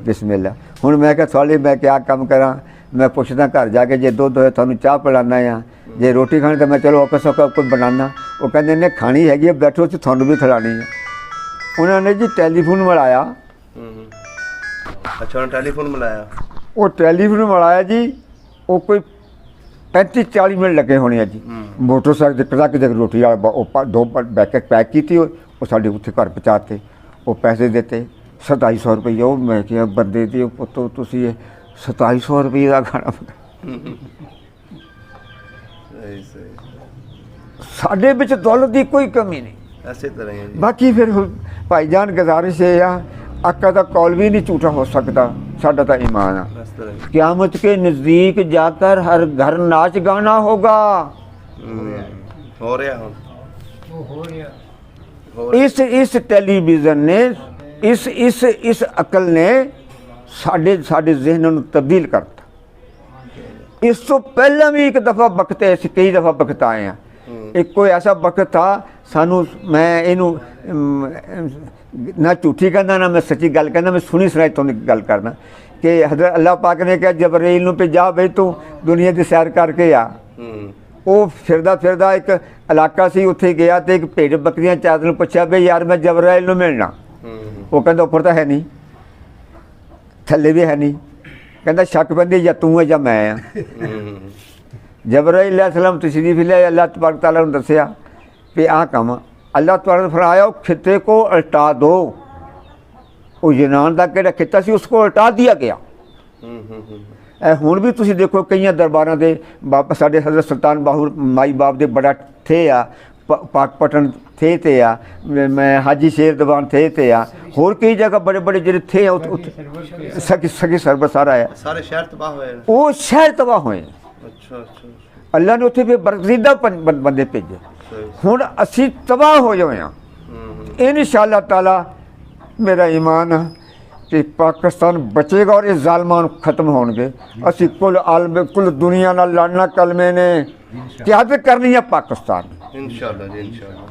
ਬਿਸਮਿਲ੍ਲਾ। ਹੁਣ ਮੈਂ ਕਿਹਾ ਥੋੜ੍ਹੀ ਮੈਂ ਕਿਆ ਕੰਮ ਕਰਾਂ, ਮੈਂ ਪੁੱਛਦਾ ਘਰ ਜਾ ਕੇ ਜੇ ਦੁੱਧ ਹੋਏ ਤੁਹਾਨੂੰ ਚਾਹ ਪਿਲਾਨਾ ਆ, ਜੇ ਰੋਟੀ ਖਾਣੀ ਤਾਂ ਮੈਂ ਚਲੋ ਔਖਾ ਸੌਖਾ ਕੋਈ ਬਣਾਉਣਾ। ਉਹ ਕਹਿੰਦੇ ਨੇ ਖਾਣੀ ਹੈਗੀ ਹੈ, ਬੈਠੋ ਤੇ ਤੁਹਾਨੂੰ ਵੀ ਖਿਲਾਣੀ ਹੈ। ਉਹਨਾਂ ਨੇ ਜੀ ਟੈਲੀਫੋਨ ਮਿਲਾਇਆ। ਅੱਛਾ, ਟੈਲੀਫੋਨ ਮਿਲਾਇਆ। ਉਹ ਟੈਲੀਫੋਨ ਮਿਲਾਇਆ ਜੀ, ਉਹ ਕੋਈ 35-40 ਮਿੰਟ ਲੱਗੇ ਹੋਣੇ ਆ ਜੀ। ਮੋਟਰਸਾਈਕਲ ਦੇ ਟਰੱਕ ਦੇ ਰੋਟੀ ਵਾਲਾ ਉਹ 2 ਪੈਕਟ ਪੈਕ ਕੀਤੀ, ਉਹ ਸਾਡੇ ਉੱਥੇ ਘਰ ਪਹੁੰਚਾਤੇ। ਉਹ ਪੈਸੇ ਦਿੱਤੇ 2700 ਰੁਪਈਆ। ਉਹ ਮੈਂ ਕਿਹਾ ਬੰਦੇ ਦੀ ਪੁੱਤੋ ਤੁਸੀਂ ਇਹ 2700 ਰੁਪਏ ਦਾ ਖਾਣਾ ਸਾਡੇ ਵਿੱਚ ਦੌਲਤ ਦੀ ਕੋਈ ਕਮੀ ਨਹੀਂ। ਐਸੇ ਤਰ੍ਹਾਂ ਹੀ ਬਾਕੀ ਫਿਰ ਭਾਈਜਾਨ ਗੁਜ਼ਾਰਿਸ਼ ਇਹ ਆ, ਆਕਾ ਦਾ ਕੌਲ ਵੀ ਨਹੀਂ ਝੂਠਾ ਹੋ ਸਕਦਾ, ਸਾਡਾ ਤਾਂ ਈਮਾਨ ਆ। क़यामत के नज़दीक जाकर हर घर नाच गाना होगा। हो रहा हूँ इस टेलीविज़न ने इस अकल ने साढ़े जहन ਨੂੰ ਤਬਦੀਲ ਕਰਤਾ। ਇਸ ਤੋਂ ਪਹਿਲਾਂ ਵੀ ਇੱਕ ਦਫਾ ਵਕਤ ਐ, ਕਈ ਦਫਾ ਵਕਤ ਆਏ ਆ। ਇੱਕ ਕੋਈ ਐਸਾ ਵਕਤ ਥਾ ਸਾਨੂੰ, ਮੈਂ ਇਹਨੂੰ ਨਾ ਝੂਠੀ ਕਹਿੰਦਾ ਨਾ ਮੈਂ ਸੱਚੀ ਗੱਲ ਕਹਿੰਦਾ, ਮੈਂ ਸੁਣੀ ਸੁਣਾਈ ਤੁਹਾਨੂੰ ਗੱਲ ਕਰਨਾ ਕਿ ਹਜ਼ਰਤ ਅੱਲਾਹ ਪਾਕ ਨੇ ਕਿਹਾ ਜਬਰੀਲ ਨੂੰ ਭੇਜਾ ਬਈ ਤੂੰ ਦੁਨੀਆ ਦੀ ਸੈਰ ਕਰਕੇ ਆ। ਉਹ ਫਿਰਦਾ ਇੱਕ ਇਲਾਕਾ ਸੀ, ਉੱਥੇ ਗਿਆ ਤੇ ਇੱਕ ਭੇਡ ਬੱਕਰੀਆਂ ਚਾਰਨ ਨੂੰ ਪੁੱਛਿਆ ਬਈ ਯਾਰ ਮੈਂ ਜਬਰਾਈਲ ਨੂੰ ਮਿਲਣਾ। ਉਹ ਕਹਿੰਦਾ ਉੱਪਰ ਤਾਂ ਹੈ ਨਹੀਂ, ਥੱਲੇ ਵੀ ਹੈ ਨਹੀਂ। ਕਹਿੰਦਾ ਸ਼ੱਕ ਪੈਂਦੀ ਜਾਂ ਤੂੰ ਹੈ ਜਾਂ ਮੈਂ ਆ। ਜਬਰਾਈਲ अलैहिस्सलाम तशरीफ ले अल्लाह तबारक तआला ने दसिया कि आह काम अल्लाह तबारक ने फरमाया खिते को उल्टा दो। वो यूनान का किहड़ा खिता सी उसको उल्टा दिया गया। ਇਹ ਹੁਣ ਵੀ ਤੁਸੀਂ ਦੇਖੋ ਕਈਆਂ ਦਰਬਾਰਾਂ ਦੇ ਬਾਬਾ ਸਾਡੇ ਹਜ਼ਰਤ ਸੁਲਤਾਨ ਬਾਹੂ ਮਾਈ ਬਾਪ ਦੇ ਬੜਾ ਥੇ ਆ ਪਾਕ ਪਟਨ ਥੇ ਤੇ ਆ ਮੈਂ ਹਾਜੀ ਸ਼ੇਰ ਦੀਵਾਨ ਥੇ ਤੇ ਆ ਹੋਰ ਕਈ ਜਗ੍ਹਾ ਬੜੇ ਬੜੇ ਜਿਹੜੇ ਥੇ ਆ ਸਕੀ ਸਰਬਰ ਸਾਰਾ ਆ ਸਾਰੇ ਸ਼ਹਿਰ ਤਬਾਹ ਹੋਏ ਨੇ। ਉਹ ਸ਼ਹਿਰ ਤਬਾਹ ਹੋਏ ਅੱਛਾ ਅੱਛਾ ਅੱਲਾ ਨੇ ਉੱਥੇ ਵੀ ਬਰਗਜ਼ੀਦਾ ਬੰਦੇ ਭੇਜੇ ਹੁਣ ਅਸੀਂ ਤਬਾਹ ਹੋ ਜਾਏ ਹਾਂ ਇਨਸ਼ਾਅੱਲਾ ਤਾਲਾ ਮੇਰਾ ਈਮਾਨ ਹੈ ਕਿ ਪਾਕਿਸਤਾਨ ਬਚੇਗਾ ਔਰ ਇਹ ਜ਼ਾਲਮਾਂ ਖਤਮ ਹੋਣਗੇ ਅਸੀਂ ਕੁੱਲ ਆਲਮ ਕੁੱਲ ਦੁਨੀਆ ਨਾਲ ਲੜਨਾ ਕਲਮੇ ਨੇ ਕਿਆਦਤ ਕਰਨੀ ਹੈ ਪਾਕਿਸਤਾਨ ਇਨਸ਼ਾਅੱਲਾ ਜੀ ਇਨਸ਼ਾਅੱਲਾ।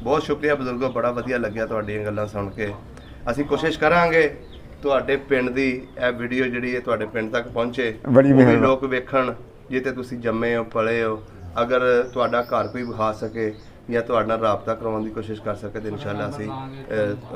ਬਹੁਤ ਸ਼ੁਕਰੀਆ ਬਜ਼ੁਰਗੋ, ਬੜਾ ਵਧੀਆ ਲੱਗਿਆ ਤੁਹਾਡੀਆਂ ਗੱਲਾਂ ਸੁਣ ਕੇ। ਅਸੀਂ ਕੋਸ਼ਿਸ਼ ਕਰਾਂਗੇ ਤੁਹਾਡੇ ਪਿੰਡ ਦੀ ਇਹ ਵੀਡੀਓ ਜਿਹੜੀ ਹੈ ਤੁਹਾਡੇ ਪਿੰਡ ਤੱਕ ਪਹੁੰਚੇ, ਬੜੀ ਉਹ ਵੀ ਮਿਹਰਬਾਨੀ। ਲੋਕ ਵੇਖਣ ਜਿੱਥੇ ਤੁਸੀਂ ਜੰਮੇ ਹੋ ਪਲੇ ਹੋ। ਅਗਰ ਤੁਹਾਡਾ ਘਰ ਕੋਈ ਵਿਖਾ ਸਕੇ ਜਾਂ ਤੁਹਾਡੇ ਨਾਲ ਰਾਬਤਾ ਕਰਵਾਉਣ ਦੀ ਕੋਸ਼ਿਸ਼ ਕਰ ਸਕੇ ਤਾਂ ਇਨਸ਼ਾਅੱਲਾ ਅਸੀਂ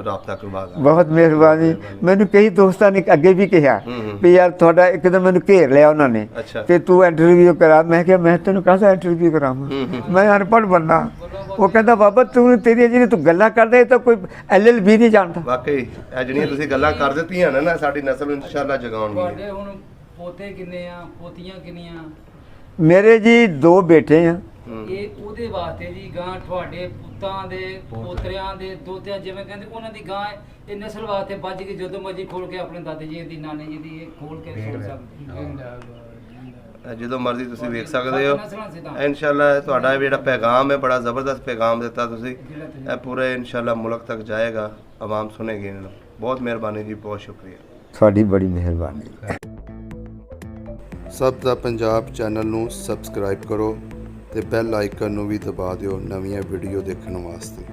ਰਾਬਤਾ ਕਰਵਾਵਾਂਗੇ। ਬਹੁਤ ਮਿਹਰਬਾਨੀ। ਮੈਨੂੰ ਕਈ ਦੋਸਤਾਂ ਨੇ ਅੱਗੇ ਵੀ ਕਿਹਾ ਵੀ ਯਾਰ ਤੁਹਾਡਾ ਇੱਕ ਦਿਨ ਮੈਨੂੰ ਘੇਰ ਲਿਆ ਉਹਨਾਂ ਨੇ ਅੱਛਾ। ਤੇ ਤੂੰ ਇੰਟਰਵਿਊ ਕਰਾ। ਮੈਂ ਕਿਹਾ ਮੈਂ ਤੈਨੂੰ ਕਾਹਦਾ ਇੰਟਰਵਿਊ ਕਰਾਵਾਂ, ਮੈਂ ਅਨਪੜ੍ਹ ਬੰਦਾ। ਉਹ ਕਹਿੰਦਾ ਬਾਬਾ ਤੂੰ ਤੇਰੀਆਂ ਜਿਹੜੀ ਤੂੰ ਗੱਲਾਂ ਕਰਦਾ ਇਹ ਤਾਂ ਕੋਈ LLB ਨਹੀਂ ਜਾਣਦਾ। ਵਾਕਈ ਇਹ ਜਿਹੜੀਆਂ ਤੁਸੀਂ ਗੱਲਾਂ ਕਰ ਦਿੱਤੀਆਂ ਨੇ ਨਾ ਸਾਡੀ ਨਸਲ ਨੂੰ ਇਨਸ਼ਾਅੱਲਾ ਜਗਾਉਣਗੀਆਂ। ਤੁਹਾਡੇ ਹੁਣ ਪੋਤੇ ਕਿੰਨੇ ਆ, ਪੋਤੀਆਂ ਕਿੰਨੀਆਂ? ਮੇਰੇ ਜੀ 2 ਬੇਟੇ ਆ। ਇਹ ਉਹਦੇ ਵਾਸਤੇ ਜੀ ਗਾਂ ਤੁਹਾਡੇ ਪੁੱਤਾਂ ਦੇ ਪੋਤਰਿਆਂ ਦੇ ਦੋਤਿਆਂ ਜਿਵੇਂ ਕਹਿੰਦੇ ਉਹਨਾਂ ਦੀ ਗਾਂ ਇਹ ਨਸਲ ਵਾਸਤੇ ਵੱਜ ਕੇ ਜਦੋਂ ਮਰਜੀ ਖੋਲ ਕੇ ਆਪਣੇ ਦਾਦੇ ਜੀ ਦੀ ਨਾਨੇ ਜੀ ਦੀ ਇਹ ਖੋਲ ਕੇ ਸੁਣ ਸਕਦੇ। ਜਦੋਂ ਮਰਜ਼ੀ ਤੁਸੀਂ ਵੇਖ ਸਕਦੇ ਹੋ। ਨਸਲਾਂ ਸਿੱਧਾ ਇਨਸ਼ਾਅੱਲਾ ਤੁਹਾਡਾ ਜਿਹੜਾ ਪੈਗਾਮ ਹੈ ਬੜਾ ਜ਼ਬਰਦਸਤ ਪੈਗਾਮ ਦਿੱਤਾ ਤੁਸੀਂ। ਇਹ ਪੂਰੇ ਇਨਸ਼ਾਅੱਲਾ ਮੁਲਕ ਤੱਕ ਜਾਏਗਾ, ਆਵਾਮ ਸੁਣੇਗੀ ਇਹਨਾਂ ਨੂੰ। ਬਹੁਤ ਮਿਹਰਬਾਨੀ ਜੀ, ਬਹੁਤ ਸ਼ੁਕਰੀਆ। ਤੁਹਾਡੀ ਬੜੀ ਮਿਹਰਬਾਨੀ। ਸਭ ਦਾ ਪੰਜਾਬ ਚੈਨਲ ਨੂੰ ਸਬਸਕ੍ਰਾਈਬ ਕਰੋ ਤੇ ਬੈਲ ਆਈਕਨ ਨੂੰ ਵੀ ਦਬਾ ਦਿਓ ਨਵੀਆਂ ਵੀਡੀਓ ਦੇਖਣ ਵਾਸਤੇ।